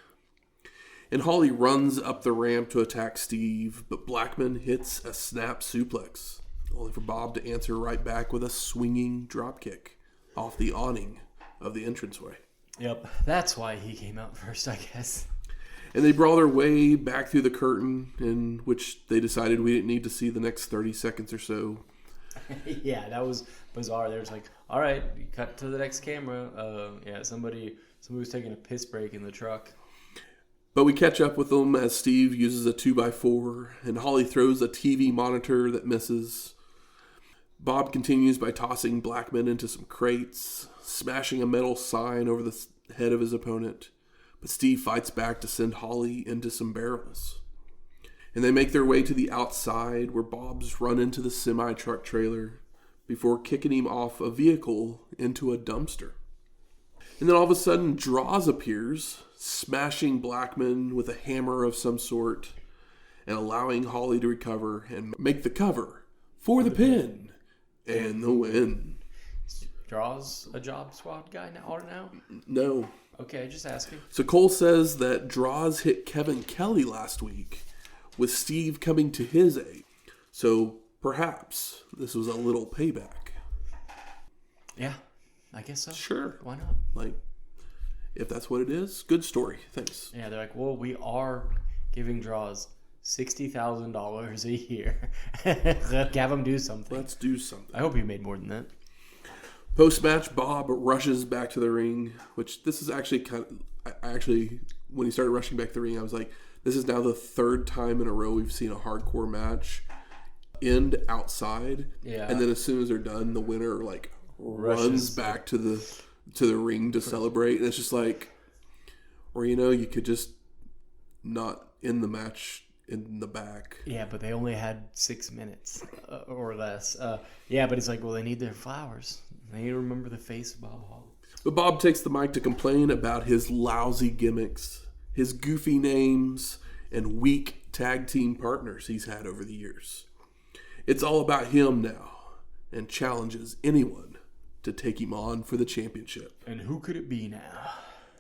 [SPEAKER 1] And Holly runs up the ramp to attack Steve, but Blackman hits a snap suplex, only for Bob to answer right back with a swinging dropkick off the awning of the entranceway.
[SPEAKER 3] Yep, that's why he came out first, I guess.
[SPEAKER 1] And they brawl their way back through the curtain, in which they decided we didn't need to see the next 30 seconds or so.
[SPEAKER 3] Yeah, that was bizarre. They were like, all right, cut to the next camera. Yeah, somebody was taking a piss break in the truck.
[SPEAKER 1] But we catch up with them as Steve uses a 2x4 and Holly throws a TV monitor that misses. Bob continues by tossing Blackman into some crates, smashing a metal sign over the head of his opponent. But Steve fights back to send Holly into some barrels. And they make their way to the outside where Bob's run into the semi-truck trailer before kicking him off a vehicle into a dumpster. And then all of a sudden, Draws appears, smashing Blackman with a hammer of some sort and allowing Holly to recover and make the cover for the pin and the win.
[SPEAKER 3] Draws a job squad guy now?
[SPEAKER 1] No.
[SPEAKER 3] Okay, just asking.
[SPEAKER 1] So Cole says that Draws hit Kevin Kelly last week, with Steve coming to his aid. So perhaps this was a little payback.
[SPEAKER 3] Yeah, I guess so.
[SPEAKER 1] Sure.
[SPEAKER 3] Why not?
[SPEAKER 1] Like, if that's what it is, good story. Thanks.
[SPEAKER 3] Yeah, they're like, well, we are giving Draws $60,000 a year. Have him do something.
[SPEAKER 1] Let's do something.
[SPEAKER 3] I hope he made more than that.
[SPEAKER 1] Post-match, Bob rushes back to the ring, which this is actually when he started rushing back to the ring, I was like, this is now the third time in a row we've seen a hardcore match end outside.
[SPEAKER 3] Yeah.
[SPEAKER 1] And then as soon as they're done, the winner runs back to the ring to celebrate. And it's just like, or you could just not end the match in the back.
[SPEAKER 3] Yeah, but they only had 6 minutes or less. Yeah, but it's like, well, they need their flowers. They need to remember the face of Bob Hall.
[SPEAKER 1] But Bob takes the mic to complain about his lousy gimmicks, his goofy names, and weak tag team partners he's had over the years. It's all about him now, and challenges anyone to take him on for the championship.
[SPEAKER 3] And who could it be now?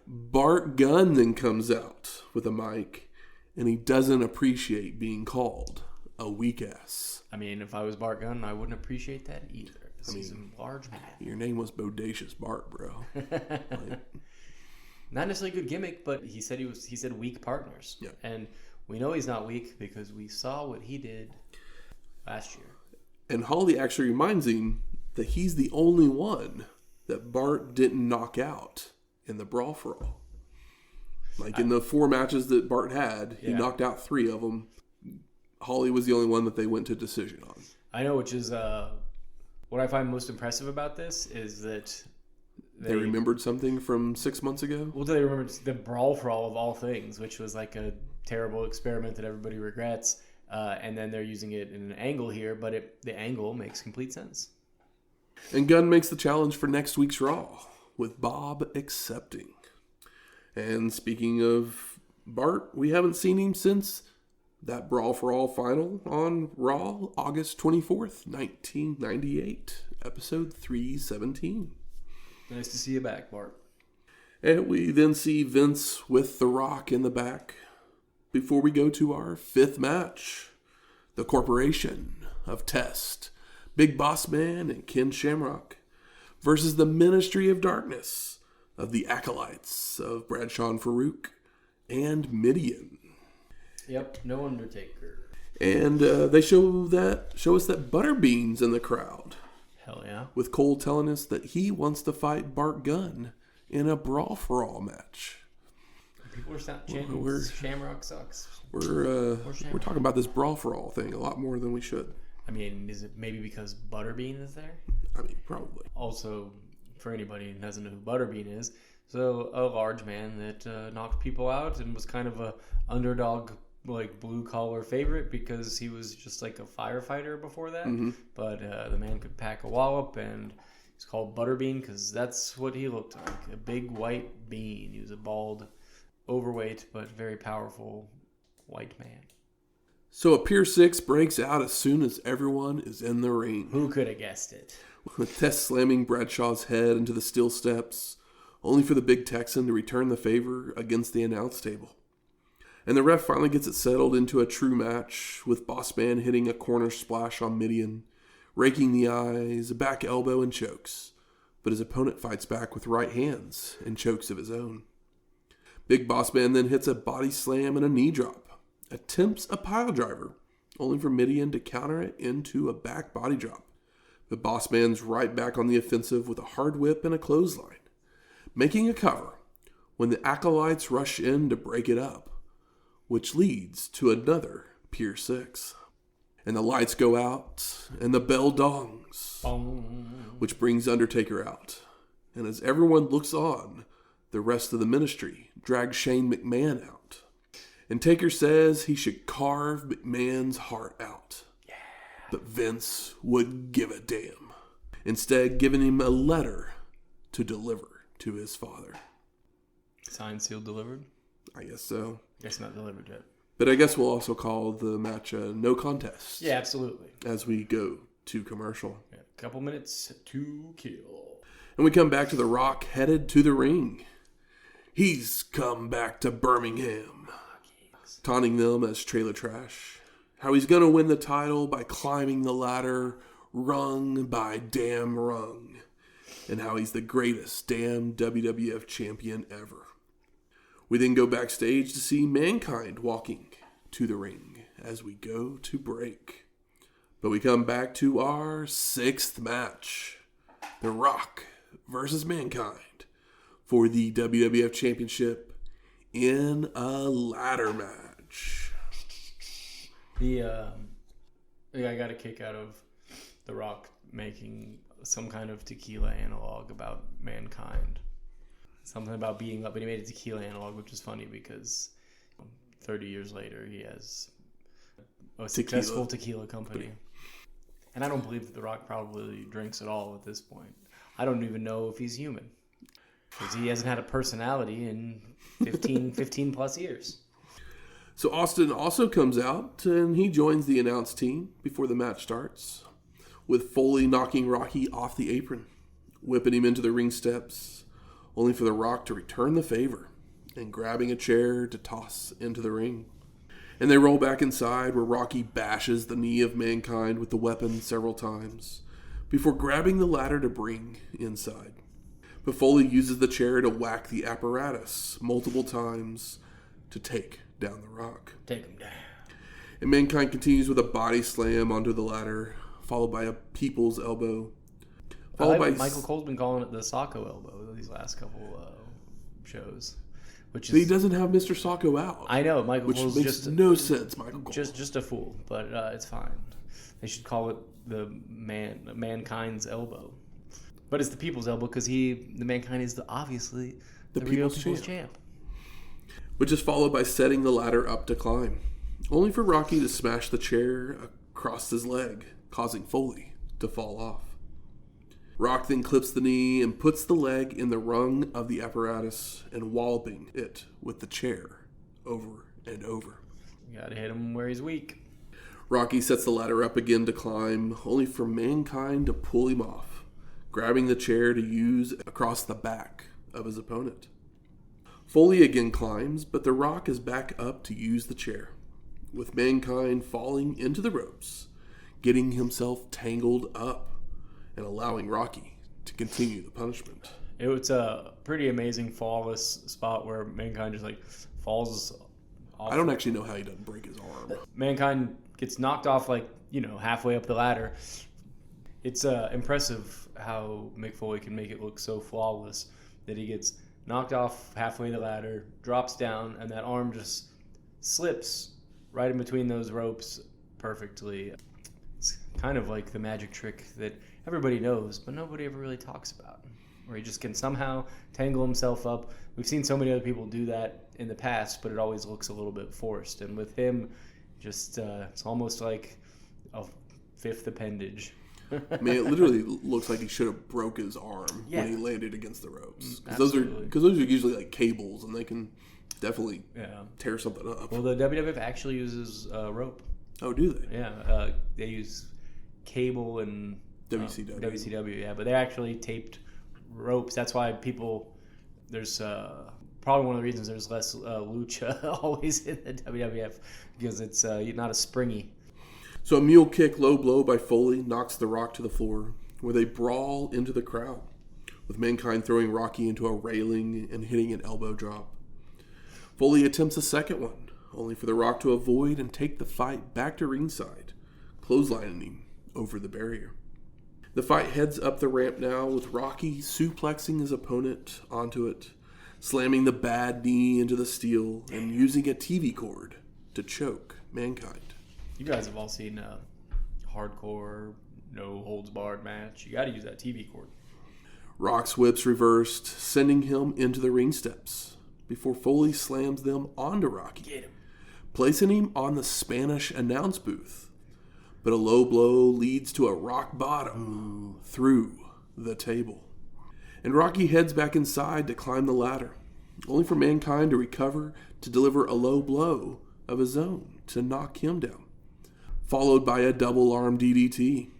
[SPEAKER 1] Bart Gunn then comes out with a mic, and he doesn't appreciate being called a weak ass.
[SPEAKER 3] I mean, if I was Bart Gunn, I wouldn't appreciate that either. He's a large man.
[SPEAKER 1] Your name was Bodacious Bart, bro.
[SPEAKER 3] Not necessarily a good gimmick, but he said weak partners.
[SPEAKER 1] Yeah.
[SPEAKER 3] And we know he's not weak because we saw what he did last year.
[SPEAKER 1] And Holly actually reminds him that he's the only one that Bart didn't knock out in the Brawl for All. In the 4 matches that Bart had, he knocked out 3 of them. Holly was the only one that they went to decision on.
[SPEAKER 3] I know, which is what I find most impressive about this is that
[SPEAKER 1] they remembered something from 6 months ago?
[SPEAKER 3] Well, they remembered the Brawl for All of all things, which was like a terrible experiment that everybody regrets. And then they're using it in an angle here, but the angle makes complete sense.
[SPEAKER 1] And Gunn makes the challenge for next week's Raw, with Bob accepting. And speaking of Bart, we haven't seen him since that Brawl for All final on Raw, August 24th, 1998, episode 317.
[SPEAKER 3] Nice to see you back, Bart.
[SPEAKER 1] And we then see Vince with The Rock in the back before we go to our 5th match. The Corporation of Test, Big Bossman and Ken Shamrock versus the Ministry of Darkness of the Acolytes of Bradshaw and Faarooq and Mideon.
[SPEAKER 3] Yep, no Undertaker.
[SPEAKER 1] And they show us that Butterbean's in the crowd.
[SPEAKER 3] Hell yeah.
[SPEAKER 1] With Cole telling us that he wants to fight Bart Gunn in a Brawl for All match.
[SPEAKER 3] People are chanting Shamrock sucks.
[SPEAKER 1] We're talking about this Brawl for All thing a lot more than we should.
[SPEAKER 3] I mean, is it maybe because Butterbean is there?
[SPEAKER 1] I mean, probably.
[SPEAKER 3] Also, for anybody who doesn't know who Butterbean is, so a large man that knocked people out and was kind of a underdog, like blue collar favorite because he was just like a firefighter before that. Mm-hmm. But the man could pack a wallop, and he's called Butterbean because that's what he looked like, a big white bean. He was a bald, overweight but very powerful white man.
[SPEAKER 1] So a Pier 6 breaks out as soon as everyone is in the ring.
[SPEAKER 3] Who could have guessed it?
[SPEAKER 1] With Tess slamming Bradshaw's head into the steel steps, only for the big Texan to return the favor against the announce table. And the ref finally gets it settled into a true match, with Bossman hitting a corner splash on Mideon, raking the eyes, a back elbow, and chokes. But his opponent fights back with right hands and chokes of his own. Big Bossman then hits a body slam and a knee drop, attempts a pile driver, only for Mideon to counter it into a back body drop. But Bossman's right back on the offensive with a hard whip and a clothesline, making a cover when the Acolytes rush in to break it up which leads to another Pier 6. And the lights go out, and the bell dongs, which brings Undertaker out. And as everyone looks on, the rest of the ministry drags Shane McMahon out. And Taker says he should carve McMahon's heart out. Yeah. But Vince would give a damn, instead giving him a letter to deliver to his father.
[SPEAKER 3] Signed, sealed, delivered?
[SPEAKER 1] I guess so.
[SPEAKER 3] I guess not delivered yet.
[SPEAKER 1] But I guess we'll also call the match a no contest.
[SPEAKER 3] Yeah, absolutely.
[SPEAKER 1] As we go to commercial.
[SPEAKER 3] Yeah, a couple minutes to kill.
[SPEAKER 1] And we come back to The Rock headed to the ring. He's come back to Birmingham, taunting them as trailer trash. How he's going to win the title by climbing the ladder, rung by damn rung. And how he's the greatest damn WWF champion ever. We then go backstage to see Mankind walking to the ring as we go to break. But we come back to our 6th match. The Rock versus Mankind for the WWF Championship in a ladder match.
[SPEAKER 3] I got a kick out of The Rock making some kind of tequila analog about Mankind. Something about being up, but he made a tequila analog, which is funny because 30 years later he has a successful tequila company. And I don't believe that The Rock probably drinks at all at this point. I don't even know if he's human. Because he hasn't had a personality in 15 plus years.
[SPEAKER 1] So Austin also comes out and he joins the announce team before the match starts, with Foley knocking Rocky off the apron, whipping him into the ring steps, only for The Rock to return the favor and grabbing a chair to toss into the ring. And they roll back inside where Rocky bashes the knee of Mankind with the weapon several times before grabbing the ladder to bring inside. But Foley uses the chair to whack the apparatus multiple times to take down The Rock.
[SPEAKER 3] Take him down.
[SPEAKER 1] And Mankind continues with a body slam onto the ladder, followed by a people's elbow.
[SPEAKER 3] Michael Cole's been calling it the Socko elbow these last couple shows. Which
[SPEAKER 1] he doesn't have Mr. Socko out.
[SPEAKER 3] I know, Michael
[SPEAKER 1] Cole's
[SPEAKER 3] makes
[SPEAKER 1] just no sense, Michael Cole.
[SPEAKER 3] Just a fool, but it's fine. They should call it the Mankind's elbow. But it's the people's elbow because the Mankind is obviously the real people's champ.
[SPEAKER 1] Which is followed by setting the ladder up to climb, only for Rocky to smash the chair across his leg, causing Foley to fall off. Rock then clips the knee and puts the leg in the rung of the apparatus and walloping it with the chair over and over.
[SPEAKER 3] You gotta hit him where he's weak.
[SPEAKER 1] Rocky sets the ladder up again to climb, only for Mankind to pull him off, grabbing the chair to use across the back of his opponent. Foley again climbs, but The Rock is back up to use the chair, with Mankind falling into the ropes, getting himself tangled up, and allowing Rocky to continue the punishment.
[SPEAKER 3] It was a pretty amazing flawless spot where Mankind just falls off.
[SPEAKER 1] I don't actually know how he doesn't break his arm.
[SPEAKER 3] Mankind gets knocked off halfway up the ladder. It's impressive how Mick Foley can make it look so flawless that he gets knocked off halfway the ladder, drops down, and that arm just slips right in between those ropes perfectly. It's kind of like the magic trick that everybody knows, but nobody ever really talks about, where he just can somehow tangle himself up. We've seen so many other people do that in the past, but it always looks a little bit forced. And with him, just it's almost like a fifth appendage.
[SPEAKER 1] I mean, it literally looks like he should have broke his arm when he landed against the ropes. Because those are usually like cables, and they can definitely tear something up.
[SPEAKER 3] Well, the WWF actually uses rope.
[SPEAKER 1] Oh, do they?
[SPEAKER 3] Yeah, they use cable and
[SPEAKER 1] WCW.
[SPEAKER 3] WCW, yeah, but they actually taped ropes. That's why there's probably one of the reasons there's less lucha always in the WWF, because it's not as springy.
[SPEAKER 1] So a mule kick low blow by Foley knocks The Rock to the floor, where they brawl into the crowd, with Mankind throwing Rocky into a railing and hitting an elbow drop. Foley attempts a second one, only for The Rock to avoid and take the fight back to ringside, clotheslining him over the barrier. The fight heads up the ramp now, with Rocky suplexing his opponent onto it,
[SPEAKER 2] slamming the bad knee into the steel and using a TV cord to choke Mankind.
[SPEAKER 3] You guys have all seen a hardcore, no holds barred match. You got to use that TV cord.
[SPEAKER 2] Rock's whips reversed, sending him into the ring steps before Foley slams them onto Rocky,
[SPEAKER 3] Get him.
[SPEAKER 2] placing him on the Spanish announce booth. But a low blow leads to a rock bottom through the table. And Rocky heads back inside to climb the ladder, only for Mankind to recover to deliver a low blow of his own to knock him down, followed by a double-arm DDT.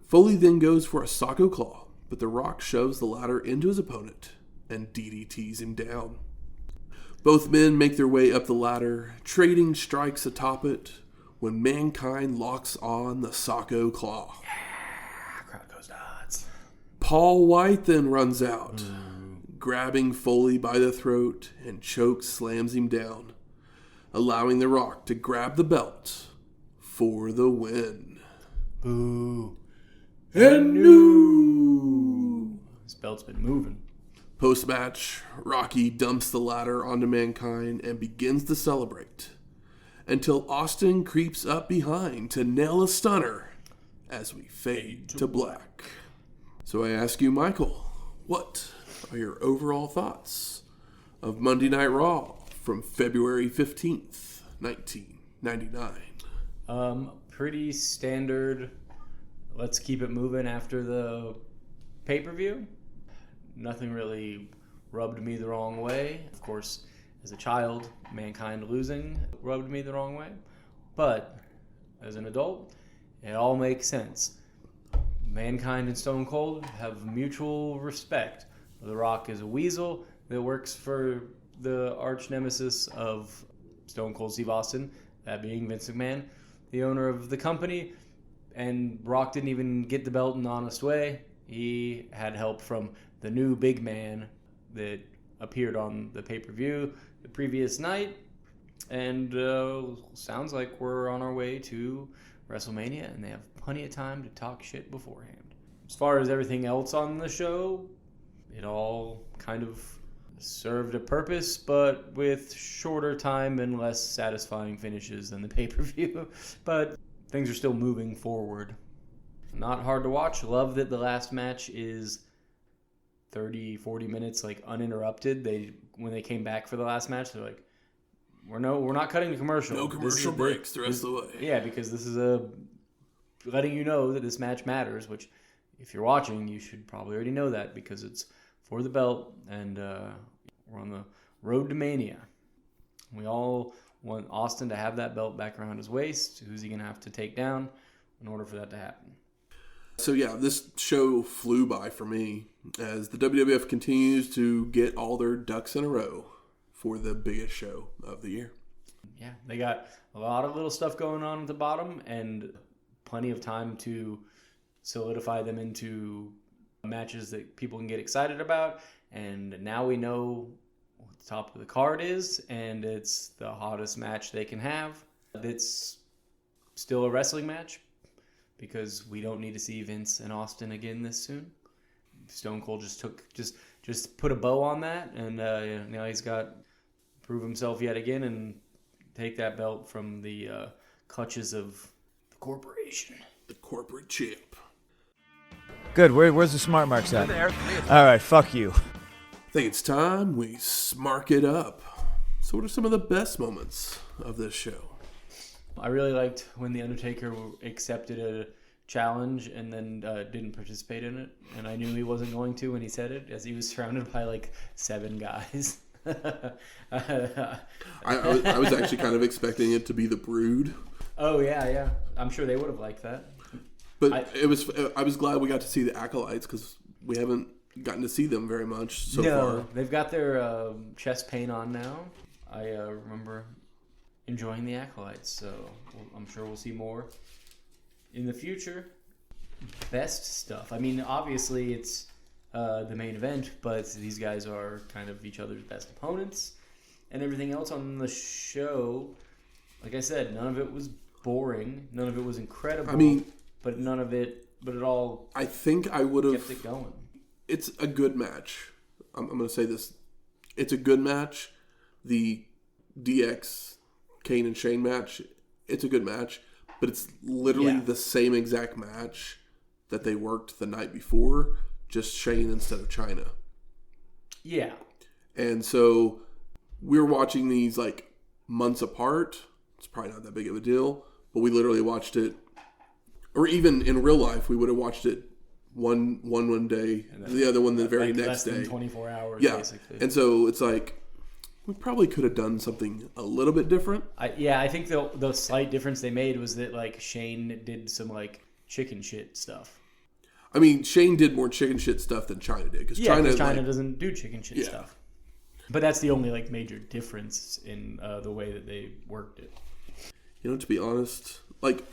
[SPEAKER 2] Foley then goes for a Socko Claw, but The Rock shoves the ladder into his opponent and DDTs him down. Both men make their way up the ladder, trading strikes atop it, when Mankind locks on the Socko Claw.
[SPEAKER 3] Yeah, crowd goes nuts.
[SPEAKER 2] Paul White then runs out, grabbing Foley by the throat and choke slams him down, allowing The Rock to grab the belt for the win.
[SPEAKER 3] Boo.
[SPEAKER 2] And new.
[SPEAKER 3] This belt's been moving.
[SPEAKER 2] Post-match, Rocky dumps the ladder onto Mankind and begins to celebrate, until Austin creeps up behind to nail a stunner as we fade to black. So I ask you, Michael, what are your overall thoughts of Monday Night Raw from February 15th, 1999?
[SPEAKER 3] Pretty standard. Let's keep it moving after the pay-per-view. Nothing really rubbed me the wrong way. Of course, as a child, Mankind losing rubbed me the wrong way. But as an adult, it all makes sense. Mankind and Stone Cold have mutual respect. The Rock is a weasel that works for the arch nemesis of Stone Cold Steve Austin, that being Vince McMahon, the owner of the company. And Rock didn't even get the belt in an honest way. He had help from the new big man that appeared on the pay-per-view the previous night. And sounds like we're on our way to WrestleMania, and they have plenty of time to talk shit beforehand. As far as everything else on the show, it all kind of served a purpose, but with shorter time and less satisfying finishes than the pay-per-view. But things are still moving forward. Not hard to watch. Love that the last match is 30, 40 minutes, like, uninterrupted. When they came back for the last match, they're like, we're not cutting the commercial.
[SPEAKER 2] No commercial breaks the rest of the way.
[SPEAKER 3] Yeah, because this is letting you know that this match matters, which if you're watching, you should probably already know that because it's for the belt, and we're on the road to Mania. We all want Austin to have that belt back around his waist. Who's he going to have to take down in order for that to happen?
[SPEAKER 2] So yeah, this show flew by for me as the WWF continues to get all their ducks in a row for the biggest show of the year.
[SPEAKER 3] Yeah, they got a lot of little stuff going on at the bottom and plenty of time to solidify them into matches that people can get excited about. And now we know what the top of the card is, and it's the hottest match they can have. It's still a wrestling match because we don't need to see Vince and Austin again this soon. Stone Cold just put a bow on that, and now he's got to prove himself yet again and take that belt from the clutches of the corporation.
[SPEAKER 2] The corporate champ.
[SPEAKER 4] Good. Where's the smart marks at? There. All right. Fuck you.
[SPEAKER 2] I think it's time we smark it up. So what are some of the best moments of this show?
[SPEAKER 3] I really liked when The Undertaker accepted a challenge and then didn't participate in it. And I knew he wasn't going to when he said it, as he was surrounded by like 7 guys.
[SPEAKER 2] I was actually kind of expecting it to be the Brood.
[SPEAKER 3] Oh, yeah. I'm sure they would have liked that.
[SPEAKER 2] But I was glad we got to see the Acolytes because we haven't gotten to see them very much so far.
[SPEAKER 3] They've got their chest paint on now. I remember enjoying the Acolytes, so I'm sure we'll see more in the future. Best stuff. I mean, obviously it's the main event, but these guys are kind of each other's best opponents. And everything else on the show, like I said, none of it was boring. None of it was incredible.
[SPEAKER 2] I mean,
[SPEAKER 3] but it all
[SPEAKER 2] I think I would have
[SPEAKER 3] kept it going.
[SPEAKER 2] It's a good match. I'm going to say this it's a good match. The DX Kane and Shane match, it's a good match, but it's literally the same exact match that they worked the night before, just Shane instead of Chyna.
[SPEAKER 3] Yeah.
[SPEAKER 2] And so we're watching these like months apart. It's probably not that big of a deal, but we literally watched it, or even in real life, we would have watched it one day, and the other one the very
[SPEAKER 3] like
[SPEAKER 2] next
[SPEAKER 3] less
[SPEAKER 2] day.
[SPEAKER 3] Than 24 hours,
[SPEAKER 2] yeah.
[SPEAKER 3] basically.
[SPEAKER 2] And so it's like, we probably could have done something a little bit different.
[SPEAKER 3] I think the slight difference they made was that like Shane did some like chicken shit stuff.
[SPEAKER 2] I mean, Shane did more chicken shit stuff than Chyna did. Because
[SPEAKER 3] Chyna
[SPEAKER 2] like,
[SPEAKER 3] doesn't do chicken shit stuff. But that's the only like major difference in the way that they worked it.
[SPEAKER 2] You know, to be honest, like,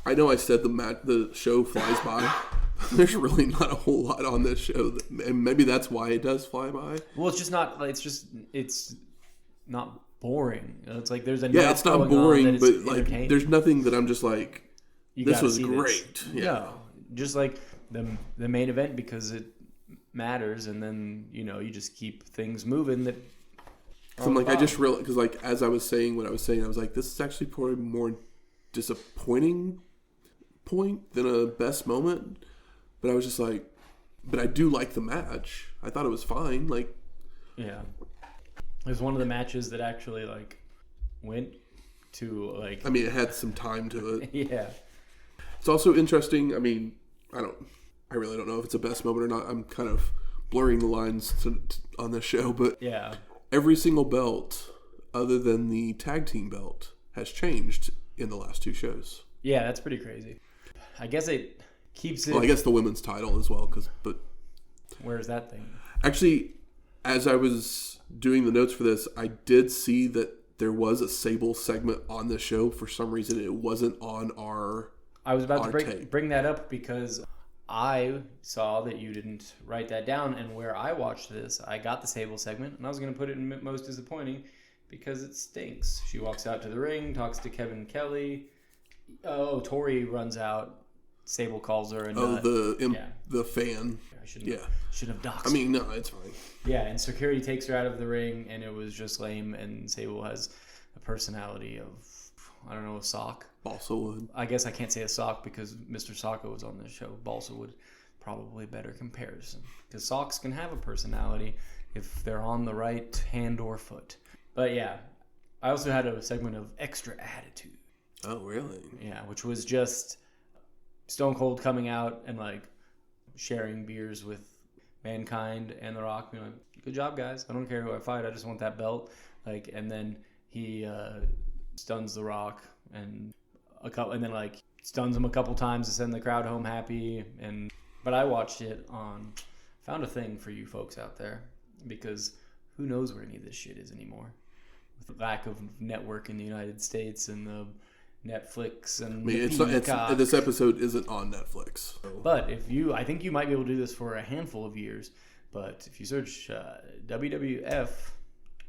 [SPEAKER 2] I know I said the show flies by. There's really not a whole lot on this show, and maybe that's why it does fly by.
[SPEAKER 3] Well, it's not boring. It's like there's enough.
[SPEAKER 2] Yeah, it's not boring, but like there's nothing that I'm just like, this was great.
[SPEAKER 3] This.
[SPEAKER 2] Yeah,
[SPEAKER 3] no, just like the main event because it matters, and then you just keep things moving. That
[SPEAKER 2] I'm like, I just realized, because like as I was saying what I was saying, I was like, this is actually probably more disappointing point than a best moment. But I was just like, but I do like the match. I thought it was fine. Like,
[SPEAKER 3] yeah, it was one of the matches that actually like went to like.
[SPEAKER 2] I mean, it had some time to it.
[SPEAKER 3] Yeah.
[SPEAKER 2] It's also interesting. I mean, I really don't know if it's a best moment or not. I'm kind of blurring the lines on this show, but
[SPEAKER 3] yeah,
[SPEAKER 2] every single belt other than the tag team belt has changed in the last two shows.
[SPEAKER 3] Yeah, that's pretty crazy. I guess it keeps it.
[SPEAKER 2] Well, I guess the women's title as well, but
[SPEAKER 3] where's that thing?
[SPEAKER 2] Actually, as I was doing the notes for this, I did see that there was a Sable segment on the show. For some reason, it wasn't on our.
[SPEAKER 3] I was about to bring that up because I saw that you didn't write that down, and where I watched this, I got the Sable segment, and I was going to put it in most disappointing because it stinks. She walks out to the ring, talks to Kevin Kelly. Oh, Tori runs out. Sable calls her. And,
[SPEAKER 2] the fan.
[SPEAKER 3] I shouldn't have doxed.
[SPEAKER 2] I mean, no, it's fine.
[SPEAKER 3] Yeah, and security takes her out of the ring, and it was just lame, and Sable has a personality of, I don't know, a sock.
[SPEAKER 2] Balsa wood.
[SPEAKER 3] I guess I can't say a sock because Mr. Socko was on this show. Balsa wood, probably better comparison. Because socks can have a personality if they're on the right hand or foot. But yeah, I also had a segment of extra attitude.
[SPEAKER 2] Oh, really?
[SPEAKER 3] Yeah, which was just Stone Cold coming out and like sharing beers with Mankind and The Rock, being like, "Good job, guys. I don't care who I fight. I just want that belt." Like, and then he stuns The Rock and then like stuns him a couple times to send the crowd home happy. But I watched it found a thing for you folks out there because who knows where any of this shit is anymore with the lack of network in the United States and the Netflix and
[SPEAKER 2] this episode isn't on Netflix. So.
[SPEAKER 3] But I think you might be able to do this for a handful of years. But if you search WWF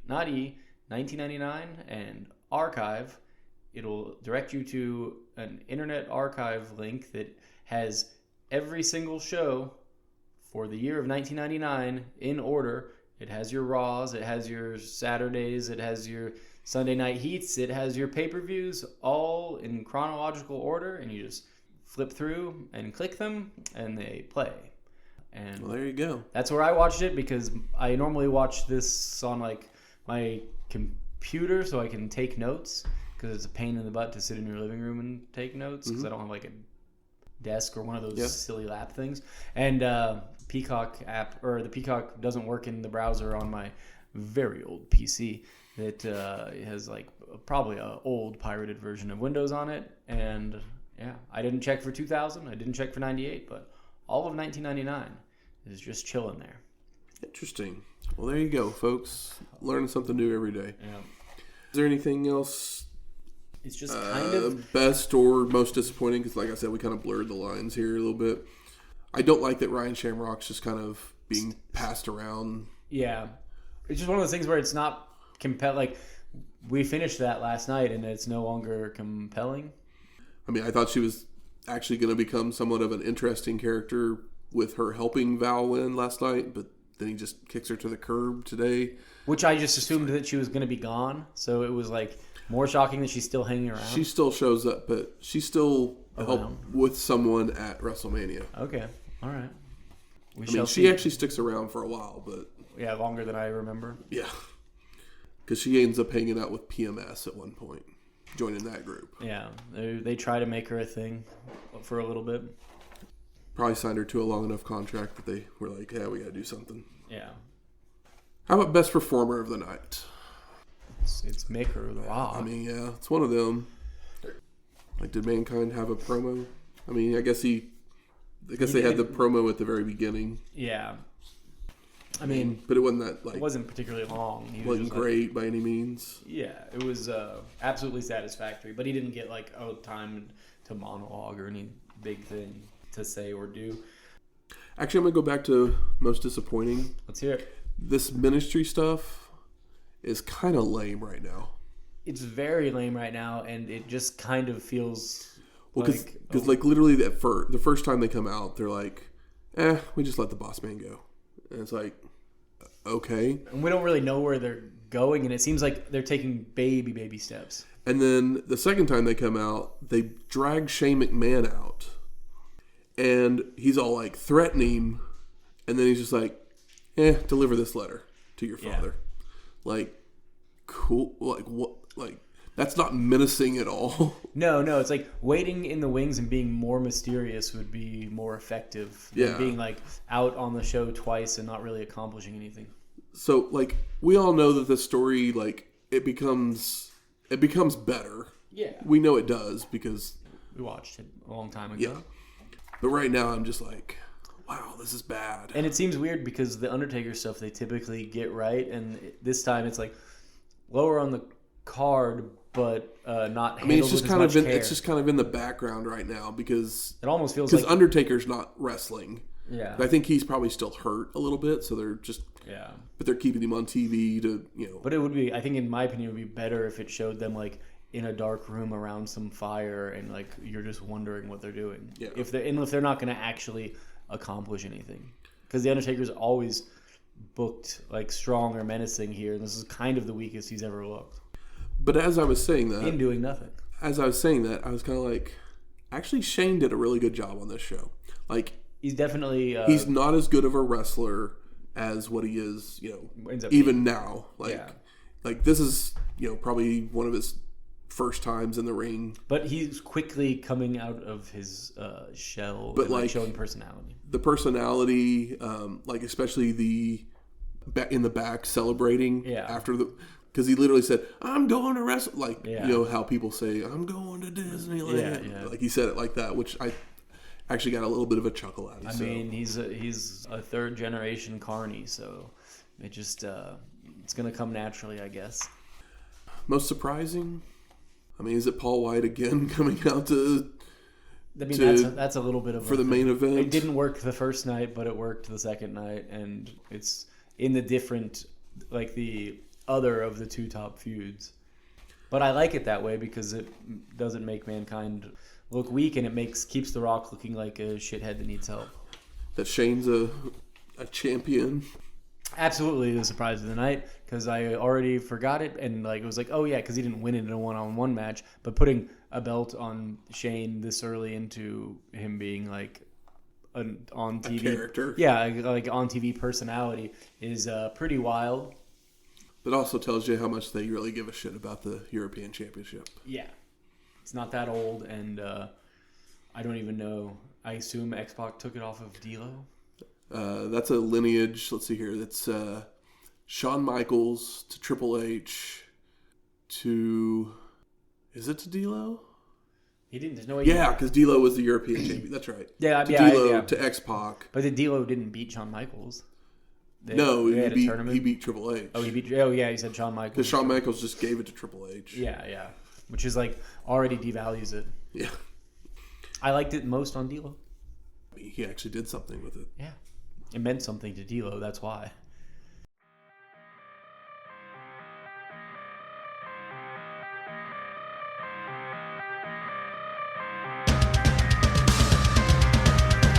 [SPEAKER 3] Naughty 1999 and archive, it'll direct you to an internet archive link that has every single show for the year of 1999 in order. It has your Raws, it has your Saturdays, it has your Sunday Night Heats, it has your pay-per-views all in chronological order, and you just flip through and click them, and they play. And
[SPEAKER 2] well, there you go.
[SPEAKER 3] That's where I watched it because I normally watch this on like my computer so I can take notes because it's a pain in the butt to sit in your living room and take notes because I don't have like a desk or one of those silly lap things. And Peacock app, or the Peacock doesn't work in the browser on my very old PC that has like probably an old pirated version of Windows on it. And yeah, I didn't check for 2000, I didn't check for 98, but all of 1999 is just chilling there.
[SPEAKER 2] Interesting. Well, there you go, folks. Learning something new every day.
[SPEAKER 3] Yeah.
[SPEAKER 2] Is there anything else?
[SPEAKER 3] It's just kind of
[SPEAKER 2] best or most disappointing? Because like I said, we kind of blurred the lines here a little bit. I don't like that Ryan Shamrock's just kind of being passed around.
[SPEAKER 3] Yeah. It's just one of those things where it's not compelling. Like, we finished that last night and it's no longer compelling.
[SPEAKER 2] I mean, I thought she was actually going to become somewhat of an interesting character with her helping Val win last night, but then he just kicks her to the curb today.
[SPEAKER 3] Which I just assumed that she was going to be gone. So it was like more shocking that she's still hanging around.
[SPEAKER 2] She still shows up, but she's still with someone at WrestleMania.
[SPEAKER 3] Okay. All right.
[SPEAKER 2] She actually sticks around for a while, but...
[SPEAKER 3] Yeah, longer than I remember.
[SPEAKER 2] Yeah. Because she ends up hanging out with PMS at one point, joining that group.
[SPEAKER 3] Yeah. They try to make her a thing for a little bit.
[SPEAKER 2] Probably signed her to a long enough contract that they were like, yeah, we got to do something.
[SPEAKER 3] Yeah.
[SPEAKER 2] How about best performer of the night?
[SPEAKER 3] It's Mick or Raw.
[SPEAKER 2] I mean, yeah, it's one of them. Like, did Mankind have a promo? I mean, I guess they had the promo at the very beginning.
[SPEAKER 3] Yeah. I mean,
[SPEAKER 2] but it wasn't that like.
[SPEAKER 3] It wasn't particularly long.
[SPEAKER 2] It wasn't great by any means.
[SPEAKER 3] Yeah, it was absolutely satisfactory, but he didn't get like time to monologue or any big thing to say or do.
[SPEAKER 2] Actually, I'm gonna go back to most disappointing.
[SPEAKER 3] Let's hear it.
[SPEAKER 2] This ministry stuff is kind of lame right now.
[SPEAKER 3] It's very lame right now, and it just kind of feels
[SPEAKER 2] because like literally the first time they come out, they're like, we just let the Bossman go, and it's like, okay.
[SPEAKER 3] And we don't really know where they're going, and it seems like they're taking baby steps.
[SPEAKER 2] And then the second time they come out, they drag Shane McMahon out, and he's all like threatening, and then he's just like, deliver this letter to your father. Yeah. Like, cool. Like, what? Like, that's not menacing at all.
[SPEAKER 3] No. It's like waiting in the wings and being more mysterious would be more effective than being like out on the show twice and not really accomplishing anything.
[SPEAKER 2] So, like, we all know that the story, like, it becomes better.
[SPEAKER 3] Yeah.
[SPEAKER 2] We know it does because
[SPEAKER 3] we watched it a long time ago.
[SPEAKER 2] Yeah. But right now, I'm just like, wow, this is bad.
[SPEAKER 3] And it seems weird because the Undertaker stuff they typically get right, and this time it's like lower on the card, but not.
[SPEAKER 2] I mean, it's just kind of it's just kind of in the background right now because
[SPEAKER 3] it almost feels like
[SPEAKER 2] Undertaker's not wrestling.
[SPEAKER 3] Yeah,
[SPEAKER 2] I think he's probably still hurt a little bit, so they're just but they're keeping him on TV to
[SPEAKER 3] But it would be, I think, in my opinion, it would be better if it showed them like in a dark room around some fire and like you're just wondering what they're doing.
[SPEAKER 2] Yeah.
[SPEAKER 3] If they're not going to actually accomplish anything, because the Undertaker's always booked like strong or menacing here, and this is kind of the weakest he's ever looked.
[SPEAKER 2] But as I was saying that,
[SPEAKER 3] in doing nothing.
[SPEAKER 2] As I was saying that, I was kind of like, actually, Shane did a really good job on this show. Like,
[SPEAKER 3] he's definitely
[SPEAKER 2] he's not as good of a wrestler as what he is, even now. Like this is probably one of his first times in the ring.
[SPEAKER 3] But he's quickly coming out of his shell,
[SPEAKER 2] but
[SPEAKER 3] and showing personality.
[SPEAKER 2] The personality, especially in the back celebrating after the. Because he literally said, "I'm going to wrestle," how people say, "I'm going to Disneyland."
[SPEAKER 3] Yeah.
[SPEAKER 2] Like he said it like that, which I actually got a little bit of a chuckle out of.
[SPEAKER 3] I mean, he's a third generation carny, so it just it's gonna come naturally, I guess.
[SPEAKER 2] Most surprising, I mean, is it Paul White again coming out to?
[SPEAKER 3] I mean, that's a little bit of
[SPEAKER 2] for the main event.
[SPEAKER 3] It didn't work the first night, but it worked the second night, and it's in the different, like the other of the two top feuds. But I like it that way because it doesn't make Mankind look weak, and it keeps The Rock looking like a shithead that needs help.
[SPEAKER 2] That Shane's a champion.
[SPEAKER 3] Absolutely the surprise of the night, because I already forgot it, and it was like, oh yeah, because he didn't win it in a one-on-one match, but putting a belt on Shane this early into him being like on TV
[SPEAKER 2] character,
[SPEAKER 3] like on TV personality is pretty wild.
[SPEAKER 2] But also tells you how much they really give a shit about the European Championship.
[SPEAKER 3] Yeah. It's not that old, and I don't even know. I assume X-Pac took it off of D'Lo?
[SPEAKER 2] That's a lineage. Let's see here. That's Shawn Michaels to Triple H to... Is it to D'Lo?
[SPEAKER 3] He didn't. There's no way.
[SPEAKER 2] Yeah, because D'Lo was the European champion. That's right.
[SPEAKER 3] Yeah,
[SPEAKER 2] D'Lo to X-Pac.
[SPEAKER 3] But the D'Lo didn't beat Shawn Michaels.
[SPEAKER 2] He beat Triple H.
[SPEAKER 3] Oh, he said Shawn Michaels.
[SPEAKER 2] Because Shawn Michaels just gave it to Triple H.
[SPEAKER 3] Yeah. Which is already devalues it.
[SPEAKER 2] Yeah.
[SPEAKER 3] I liked it most on D'Lo.
[SPEAKER 2] He actually did something with it.
[SPEAKER 3] Yeah. It meant something to D'Lo, that's why.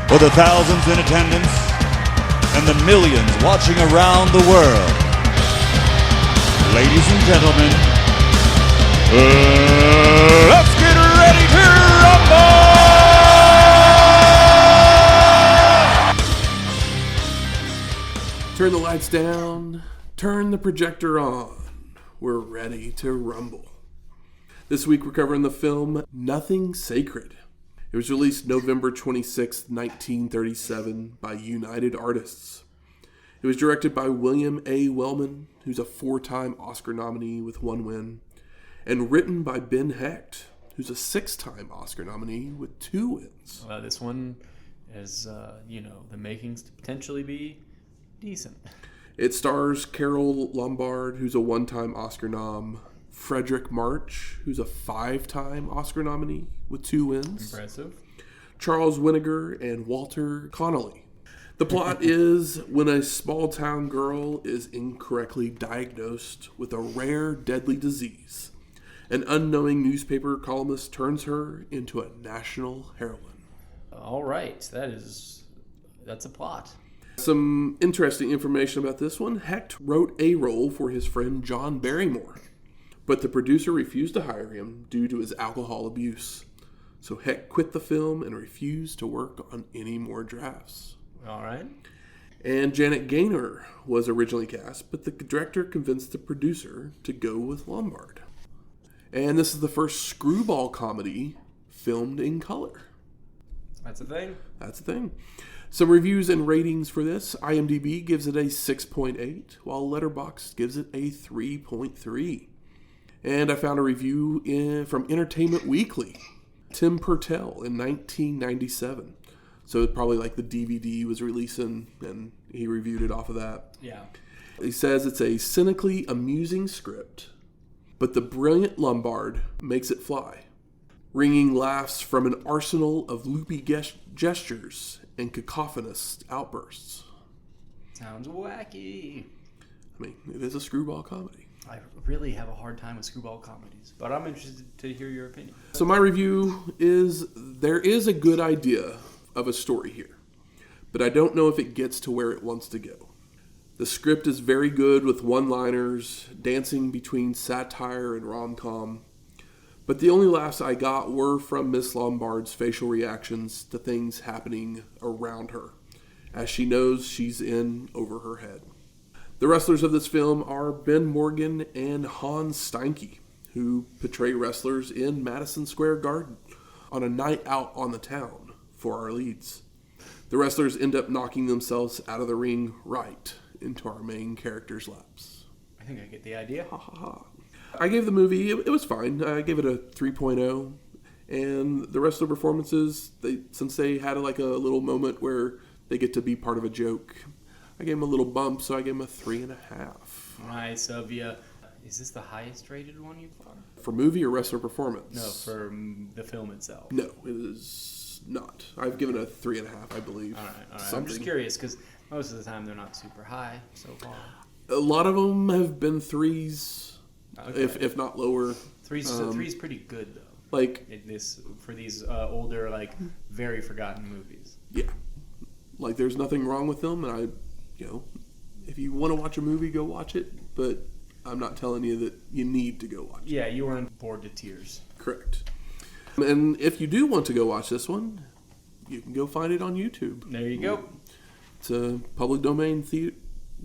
[SPEAKER 4] For the thousands in attendance
[SPEAKER 5] and the millions watching around the world. Ladies and gentlemen, let's get ready to rumble!
[SPEAKER 1] Turn the lights down, turn the projector on. We're ready to rumble. This week we're covering the film Nothing Sacred. It was released November 26, 1937 by United Artists. It was directed by William A. Wellman, who's a 4-time Oscar nominee with 1 win, and written by Ben Hecht, who's a 6-time Oscar nominee with 2 wins.
[SPEAKER 3] This one has, the makings to potentially be decent.
[SPEAKER 1] It stars Carol Lombard, who's a 1-time Oscar nom, Frederick March, who's a 5-time Oscar nominee with 2 wins.
[SPEAKER 3] Impressive.
[SPEAKER 1] Charles Winnegar and Walter Connolly. The plot is when a small-town girl is incorrectly diagnosed with a rare, deadly disease, an unknowing newspaper columnist turns her into a national heroine.
[SPEAKER 3] All right, that's a plot.
[SPEAKER 1] Some interesting information about this one. Hecht wrote a role for his friend John Barrymore, but the producer refused to hire him due to his alcohol abuse. So Hecht quit the film and refused to work on any more drafts.
[SPEAKER 3] All right.
[SPEAKER 1] And Janet Gaynor was originally cast, but the director convinced the producer to go with Lombard. And this is the first screwball comedy filmed in color.
[SPEAKER 3] That's a thing.
[SPEAKER 1] That's a thing. Some reviews and ratings for this. IMDb gives it a 6.8, while Letterboxd gives it a 3.3. And I found a review from Entertainment Weekly. Tim Purtell in 1997. So it's probably like the DVD was releasing, and he reviewed it off of that.
[SPEAKER 3] Yeah.
[SPEAKER 1] He says it's a cynically amusing script, but the brilliant Lombard makes it fly. Ringing laughs from an arsenal of loopy gestures and cacophonous outbursts.
[SPEAKER 3] Sounds wacky.
[SPEAKER 1] I mean, it is a screwball comedy.
[SPEAKER 3] I really have a hard time with screwball comedies, but I'm interested to hear your opinion.
[SPEAKER 1] So my review is, there is a good idea of a story here, but I don't know if it gets to where it wants to go. The script is very good with one-liners, dancing between satire and rom-com, but the only laughs I got were from Miss Lombard's facial reactions to things happening around her, as she knows she's in over her head. The wrestlers of this film are Ben Morgan and Hans Steinke, who portray wrestlers in Madison Square Garden on a night out on the town for our leads. The wrestlers end up knocking themselves out of the ring right into our main character's laps.
[SPEAKER 3] I think I get the idea.
[SPEAKER 1] Ha ha ha. I gave the movie, it was fine. I gave it a 3.0. And the rest of the performances, since they had like a little moment where they get to be part of a joke, I gave them a little bump, so I gave them a 3.5.
[SPEAKER 3] Nice of you. Is this the highest rated one you've done?
[SPEAKER 1] For movie or wrestler performance?
[SPEAKER 3] No, for the film itself.
[SPEAKER 1] No, it is not. I've given it a 3.5, I believe.
[SPEAKER 3] All right. I'm just curious because most of the time they're not super high so far.
[SPEAKER 1] A lot of them have been 3s,
[SPEAKER 3] okay.
[SPEAKER 1] if not lower.
[SPEAKER 3] Three's pretty good though.
[SPEAKER 1] Like
[SPEAKER 3] for these older, like very forgotten movies.
[SPEAKER 1] Yeah, like there's nothing wrong with them, and if you want to watch a movie, go watch it. But I'm not telling you that you need to go watch it.
[SPEAKER 3] Yeah, you weren't bored to tears.
[SPEAKER 1] Correct. And if you do want to go watch this one, you can go find it on YouTube.
[SPEAKER 3] There you go.
[SPEAKER 1] It's a public domain theater,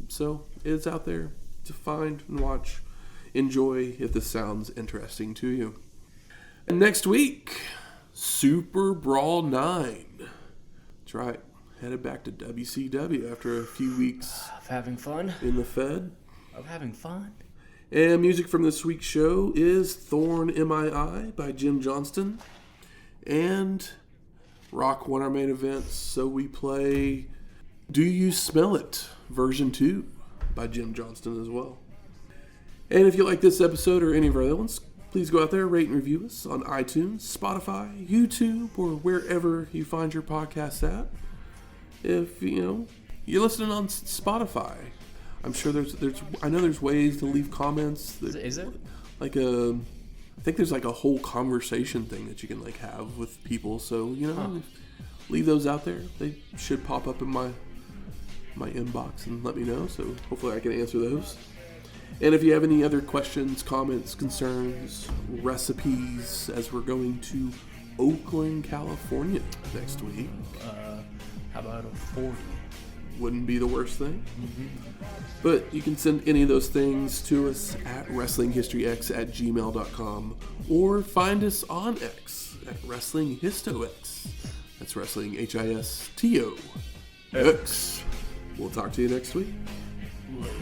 [SPEAKER 1] so it's out there to find and watch. Enjoy if this sounds interesting to you. And next week, Super Brawl 9. That's right. Headed back to WCW after a few weeks
[SPEAKER 3] Of having fun.
[SPEAKER 1] in the Fed.
[SPEAKER 3] Of having fun.
[SPEAKER 1] And music from this week's show is Thorn MII by Jim Johnston. And Rock won our main events, so we play Do You Smell It? Version 2 by Jim Johnston as well. And if you like this episode or any of our other ones, please go out there, rate and review us on iTunes, Spotify, YouTube, or wherever you find your podcasts at. If, you're listening on Spotify, I'm sure there's ways to leave comments.
[SPEAKER 3] Is it?
[SPEAKER 1] I think there's like a whole conversation thing that you can like have with people. So, leave those out there. They should pop up in my
[SPEAKER 2] my inbox and let me know. So hopefully I can answer those. And if you have any other questions, comments, concerns, recipes, as we're going to Oakland, California next week.
[SPEAKER 3] How about a 40?
[SPEAKER 2] Wouldn't be the worst thing. But you can send any of those things to us at WrestlingHistoryX@gmail.com or find us on X at WrestlingHistoX. That's Wrestling HISTOX. We'll talk to you next week.
[SPEAKER 3] Later.